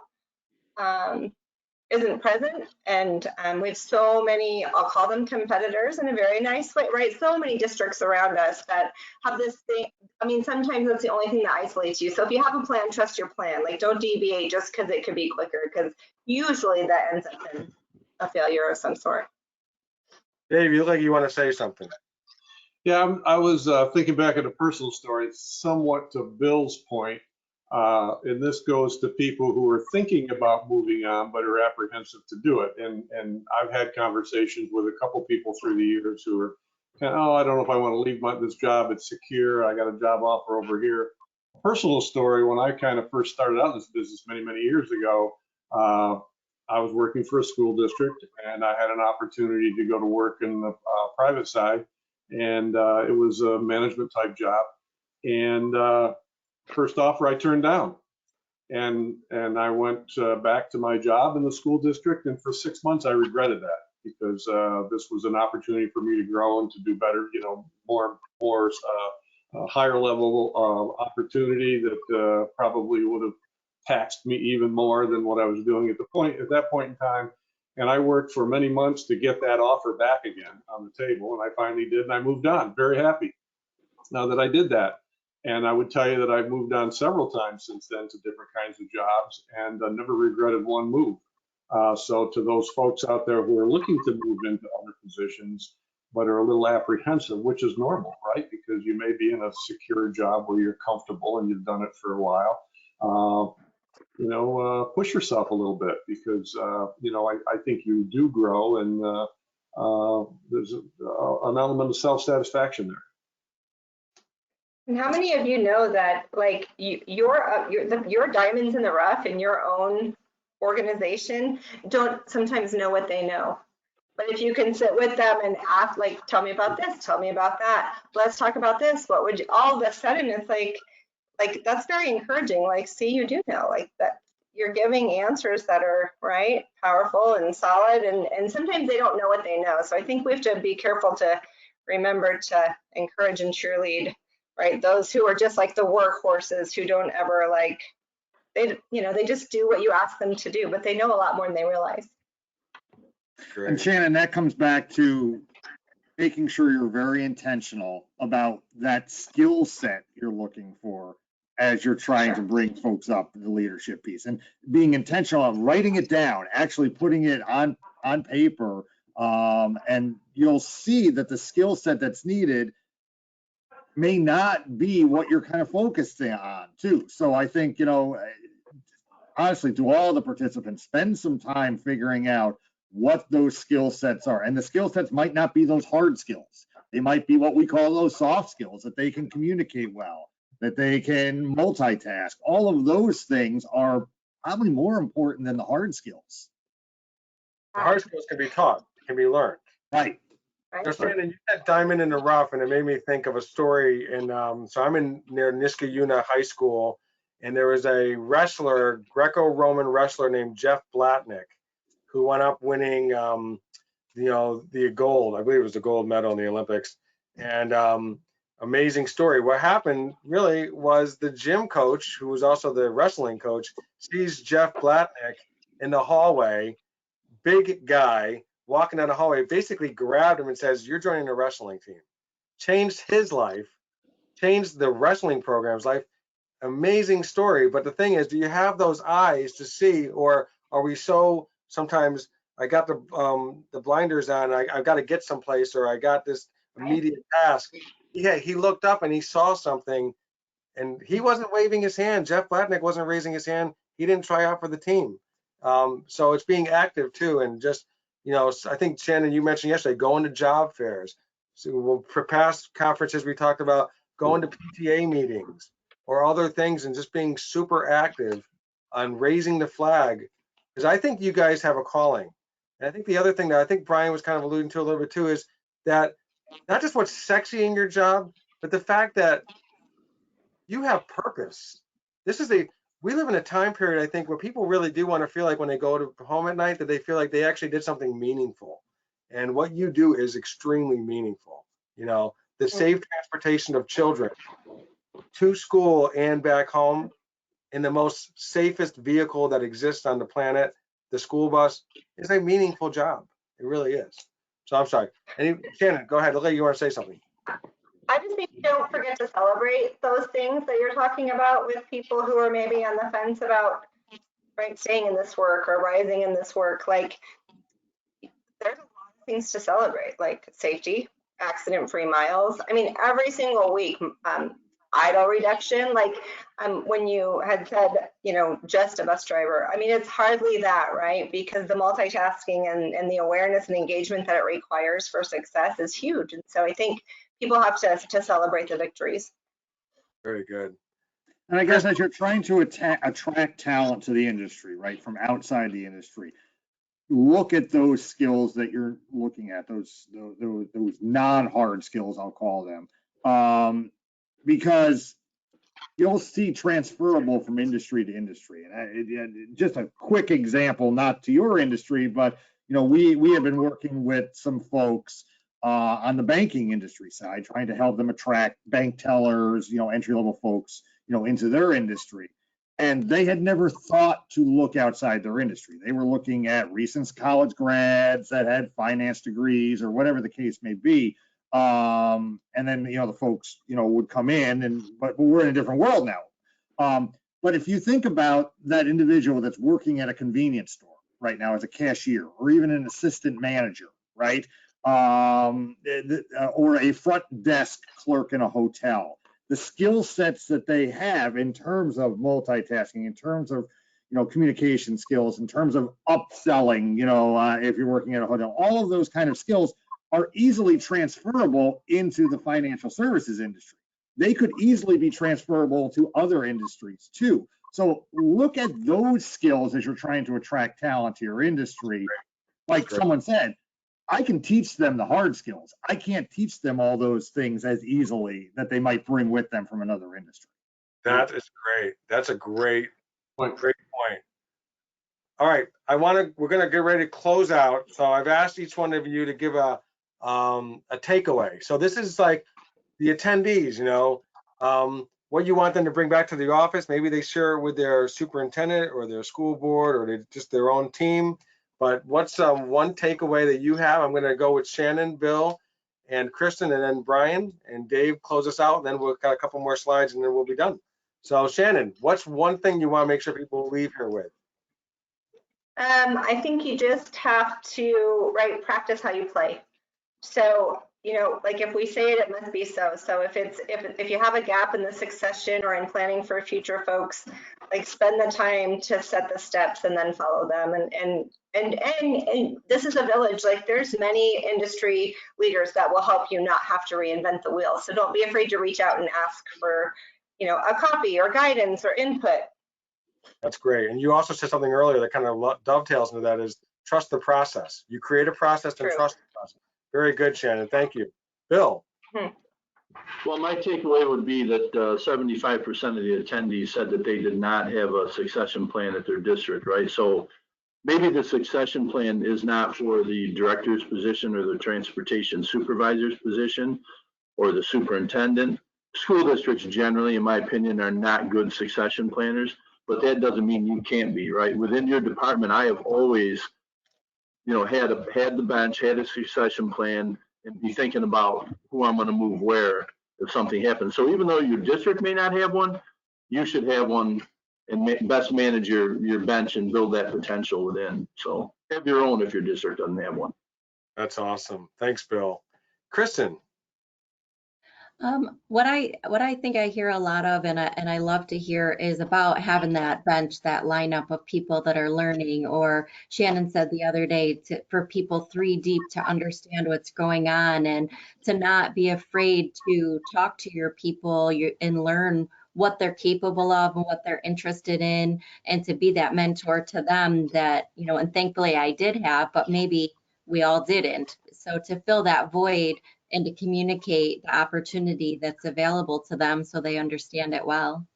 S3: isn't present. And we have so many, I'll call them competitors in a very nice way, right? So many districts around us that have this thing. I mean, sometimes that's the only thing that isolates you. So if you have a plan, trust your plan. Like, don't deviate just because it could be quicker, because usually that ends up in a failure of some sort.
S1: Dave, you look like you want to say something.
S2: Yeah, I was thinking back at a personal story, somewhat to Bill's point, and this goes to people who are thinking about moving on but are apprehensive to do it. And I've had conversations with a couple people through the years who are kind of, oh, I don't know if I want to leave this job. It's secure. I got a job offer over here. Personal story, when I kind of first started out in this business many, many years ago, I was working for a school district, and I had an opportunity to go to work in the private side. And it was a management type job. And first offer I turned down. And I went back to my job in the school district. And for 6 months, I regretted that, because this was an opportunity for me to grow and to do better, you know, more higher level opportunity that probably would have taxed me even more than what I was doing at that point in time. And I worked for many months to get that offer back again on the table. And I finally did, and I moved on. Very happy now that I did that. And I would tell you that I've moved on several times since then to different kinds of jobs, and I never regretted one move. So to those folks out there who are looking to move into other positions, but are a little apprehensive, which is normal, right? Because you may be in a secure job where you're comfortable and you've done it for a while. You know, push yourself a little bit, because, you know, I think you do grow, and there's an element of self-satisfaction there.
S3: And how many of you know that, like, your diamonds in the rough in your own organization don't sometimes know what they know? But if you can sit with them and ask, like, tell me about this, tell me about that, let's talk about this, what would you, all of a sudden it's like that's very encouraging. Like, see, you do know, like, that you're giving answers that are right, powerful and solid, and sometimes they don't know what they know. So I think we have to be careful to remember to encourage and cheerlead, right? Those who are just like the workhorses, who don't ever, like, they just do what you ask them to do, but they know a lot more than they realize.
S1: Great.
S6: And Shannon, that comes back to making sure you're very intentional about that skill set you're looking for as you're trying to bring folks up in the leadership piece, and being intentional on writing it down, actually putting it on paper, and you'll see that the skill set that's needed may not be what you're kind of focusing on too. So I think, you know, honestly, to all the participants, spend some time figuring out what those skill sets are. And the skill sets might not be those hard skills. They might be what we call those soft skills, that they can communicate well, that they can multitask. All of those things are probably more important than the hard skills.
S1: The hard skills can be taught, can be learned.
S6: Right.
S1: So Shannon, you said diamond in the rough, and it made me think of a story. And so I'm near Niskayuna High School, and there was a wrestler, Greco-Roman wrestler named Jeff Blatnick, who wound up winning, you know, the gold. I believe it was the gold medal in the Olympics. And amazing story. What happened really was the gym coach, who was also the wrestling coach, sees Jeff Blatnick in the hallway, big guy, walking down the hallway, basically grabbed him and says, "You're joining the wrestling team." Changed his life, changed the wrestling program's life. Amazing story. But the thing is, do you have those eyes to see, or are we so sometimes, I got the blinders on, I've got to get someplace, or I got this immediate task. Yeah, he looked up and he saw something, and he wasn't waving his hand. Jeff Blatnick wasn't raising his hand. He didn't try out for the team. So it's being active too, and just, you know, I think, Shannon, you mentioned yesterday, going to job fairs. So for past conferences, we talked about going to PTA meetings or other things, and just being super active on raising the flag, because I think you guys have a calling. And I think the other thing that I think Brian was kind of alluding to a little bit too is that not just what's sexy in your job, but the fact that you have purpose. We live in a time period, I think, where people really do want to feel like when they go to home at night, that they feel like they actually did something meaningful. And what you do is extremely meaningful. You know, the safe transportation of children to school and back home in the most safest vehicle that exists on the planet. the school bus is a meaningful job. It really is. So I'm sorry. Shannon, go ahead. Look like you want to say something.
S3: I just think don't forget to celebrate those things that you're talking about with people who are maybe on the fence about, right, staying in this work or rising in this work. Like, there's a lot of things to celebrate, like safety, accident-free miles. I mean, every single week, idle reduction, like when you had said, you know, just a bus driver. I mean, it's hardly that, right? Because the multitasking and the awareness and engagement that it requires for success is huge. And so I think people have to celebrate the victories.
S1: Very good.
S6: And I guess as you're trying to attract talent to the industry, right, from outside the industry, look at those skills that you're looking at, those non-hard skills, I'll call them, because you'll see transferable from industry to industry. And just a quick example, not to your industry, but you know, we have been working with some folks on the banking industry side, trying to help them attract bank tellers, you know, entry-level folks, you know, into their industry. And they had never thought to look outside their industry. They were looking at recent college grads that had finance degrees or whatever the case may be. And then, you know, the folks, you know, would come in but we're in a different world now. But if you think about that individual that's working at a convenience store right now as a cashier or even an assistant manager, right? Or a front desk clerk in a hotel, the skill sets that they have in terms of multitasking, in terms of, you know, communication skills, in terms of upselling, you know, if you're working at a hotel, all of those kind of skills are easily transferable into the financial services industry. They could easily be transferable to other industries too. So look at those skills as you're trying to attract talent to your industry. Like someone said, I can teach them the hard skills. I can't teach them all those things as easily that they might bring with them from another industry.
S1: That is great. That's a great point. All right, we're gonna get ready to close out. So I've asked each one of you to give a takeaway. So this is like the attendees, you know, what you want them to bring back to the office. Maybe they share it with their superintendent or their school board or just their own team. But what's one takeaway that you have? I'm going to go with Shannon, Bill, and Kristen, and then Brian and Dave close us out. And then we'll got a couple more slides, and then we'll be done. So Shannon, what's one thing you want to make sure people leave here with?
S3: I think you just have to, right, practice how you play. So, you know, like if we say it, it must be so. So if you have a gap in the succession or in planning for future folks, like spend the time to set the steps and then follow them. And this is a village. Like there's many industry leaders that will help you not have to reinvent the wheel. So don't be afraid to reach out and ask for, you know, a copy or guidance or input.
S1: That's great. And you also said something earlier that kind of dovetails into that, is trust the process. You create a process and trust the process. Very good, Shannon. Thank you. Bill.
S4: Well, my takeaway would be that 75% of the attendees said that they did not have a succession plan at their district, right? So maybe the succession plan is not for the director's position or the transportation supervisor's position or the superintendent. School districts generally, in my opinion, are not good succession planners, but that doesn't mean you can't be, right? Within your department, I have always, you know, had the bench, had a succession plan, and be thinking about who I'm going to move where if something happens. So even though your district may not have one, you should have one and best manage your bench and build that potential within. So have your own if your district doesn't have one.
S1: That's awesome. Thanks, Bill. Kristen.
S5: What I think I hear a lot of, and I love to hear, is about having that bench, that lineup of people that are learning, or Shannon said the other day, for people 3 deep to understand what's going on and to not be afraid to talk to your people and learn what they're capable of and what they're interested in, and to be that mentor to them that, you know, and thankfully I did have, but maybe we all didn't. So to fill that void and to communicate the opportunity that's available to them so they understand it well.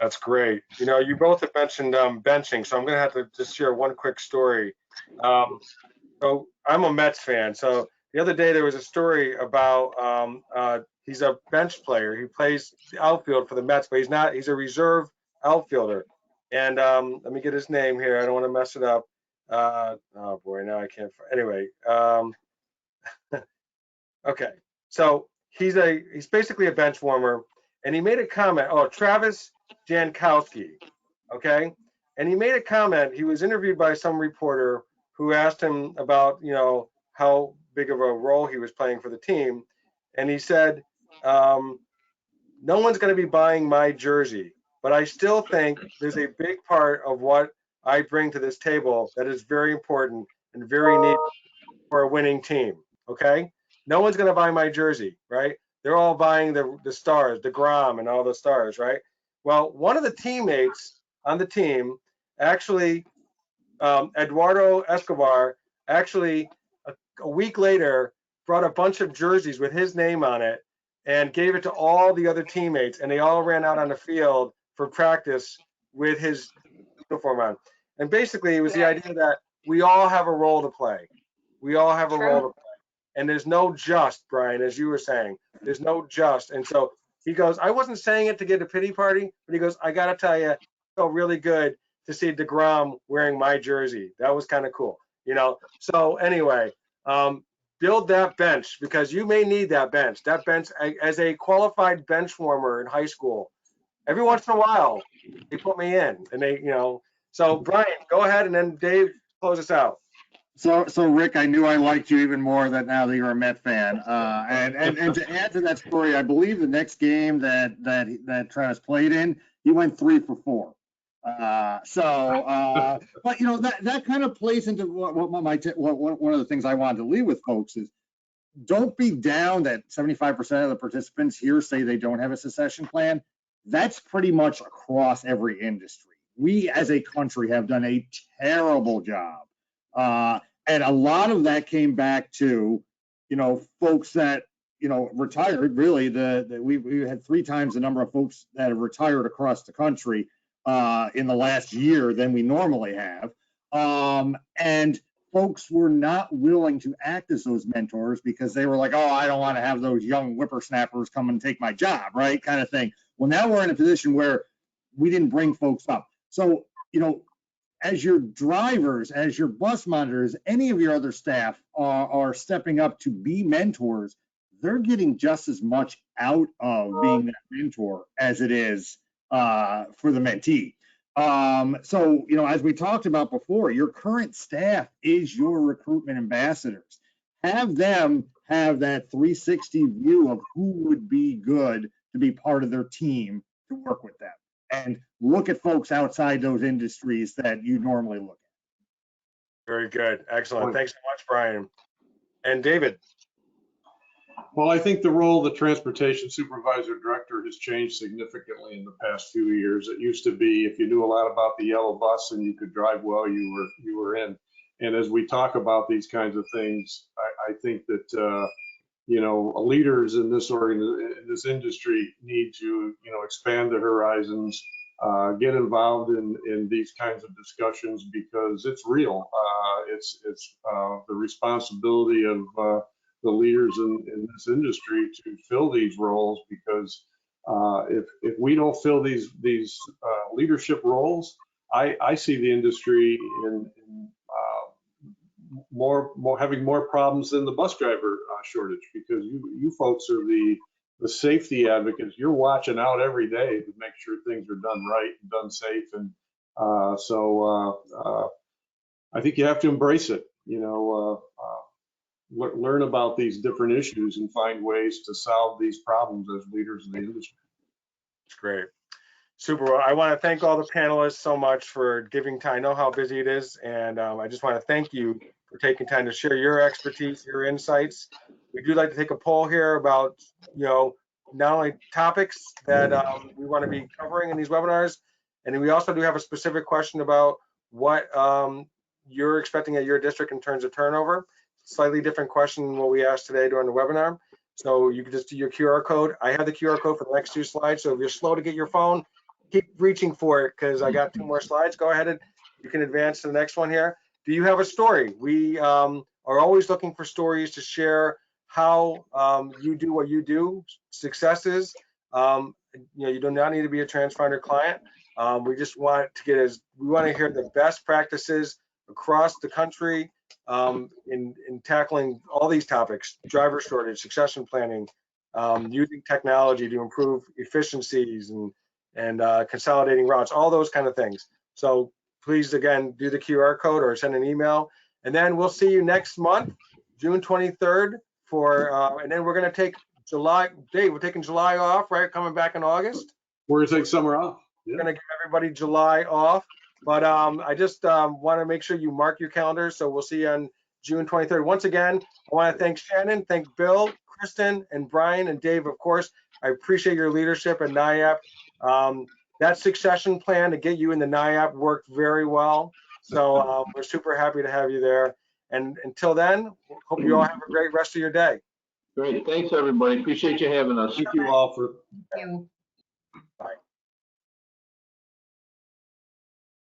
S1: That's great. You know, you both have mentioned benching, so I'm going to have to just share one quick story. So I'm a Mets fan. So the other day there was a story about he's a bench player. He plays the outfield for the Mets, but he's a reserve outfielder. And let me get his name here. I don't want to mess it up. Oh boy, now I can't. Anyway, okay. So he's basically a bench warmer, and he made a comment. Oh, Travis Jankowski. Okay, and he made a comment. He was interviewed by some reporter who asked him about, how big of a role he was playing for the team, and he said, no one's going to be buying my jersey, but I still think there's a big part of what I bring to this table that is very important and very neat for a winning team. Okay, no one's going to buy my jersey, right? They're all buying the stars, the Grom, and all the stars, right? Well, one of the teammates on the team, actually, Eduardo Escobar, actually a week later brought a bunch of jerseys with his name on it and gave it to all the other teammates, and they all ran out on the field for practice with his uniform on. And basically, it was the idea that we all have a role to play. We all have a role to play. And there's no just, Brian, as you were saying, there's no just. And so he goes, I wasn't saying it to get a pity party, but he goes, I got to tell you, it felt really good to see DeGrom wearing my jersey. That was kind of cool, So anyway, build that bench, because you may need that bench. That bench, as a qualified bench warmer in high school, every once in a while, they put me in, and So Brian, go ahead, and then Dave, close us out.
S6: So Rick, I knew I liked you even more that now that you're a Met fan. And to add to that story, I believe the next game that Travis played in, he went 3 for 4. But that kind of plays into what one of the things I wanted to leave with folks is, don't be down that 75% of the participants here say they don't have a succession plan. That's pretty much across every industry. We as a country have done a terrible job. And a lot of that came back to, folks that, retired. Really, we had 3 times the number of folks that have retired across the country in the last year than we normally have. And folks were not willing to act as those mentors because they were like, oh, I don't want to have those young whippersnappers come and take my job, right? Kind of thing. Well, now we're in a position where we didn't bring folks up. So, as your drivers, as your bus monitors, any of your other staff are stepping up to be mentors, they're getting just as much out of being that mentor as it is for the mentee. So, as we talked about before, your current staff is your recruitment ambassadors. Have them have that 360 view of who would be good to be part of their team to work with them. And look at folks outside those industries that you normally look at.
S1: Very good. Excellent. Thanks so much, Brian. And David.
S2: Well, I think the role of the transportation supervisor director has changed significantly in the past few years. It used to be, if you knew a lot about the yellow bus and you could drive well, you were in. And as we talk about these kinds of things, I think that leaders in this industry need to expand their horizons, get involved in these kinds of discussions, because it's real. It's the responsibility of the leaders in this industry to fill these roles, because if we don't fill these leadership roles, I see the industry in having more problems than the bus driver shortage, because you folks are the safety advocates. You're watching out every day to make sure things are done right and done safe, and so I think you have to embrace it. Learn about these different issues and find ways to solve these problems as leaders in the industry.
S1: That's great. Super. Well, I want to thank all the panelists so much for giving time. I know how busy it is, and I just want to thank you for taking time to share your expertise, your insights. We do like to take a poll here about, not only topics that we want to be covering in these webinars, and then we also do have a specific question about what you're expecting at your district in terms of turnover. Slightly different question than what we asked today during the webinar. So you can just do your QR code. I have the QR code for the next 2 slides. So if you're slow to get your phone, keep reaching for it, because I got 2 more slides. Go ahead and you can advance to the next one here. Do you have a story? We are always looking for stories to share how you do what you do, successes. You do not need to be a Transfinder client. We just want to get we want to hear the best practices across the country in tackling all these topics: driver shortage, succession planning, using technology to improve efficiencies and consolidating routes, all those kind of things. So please, again, do the QR code or send an email. And then we'll see you next month, June 23rd and then we're going to take July. Dave, we're taking July off, right? Coming back in August.
S2: We're going to take summer off.
S1: We're going to give everybody July off. But I just want to make sure you mark your calendars. So we'll see you on June 23rd. Once again, I want to thank Shannon, thank Bill, Kristen, and Brian, and Dave, of course. I appreciate your leadership at NYAPT. That succession plan to get you in the NYAPT worked very well. So we're super happy to have you there. And until then, hope you all have a great rest of your day.
S4: Great. Thanks, everybody. Appreciate you having us.
S2: Thank you all for.
S5: Thank you.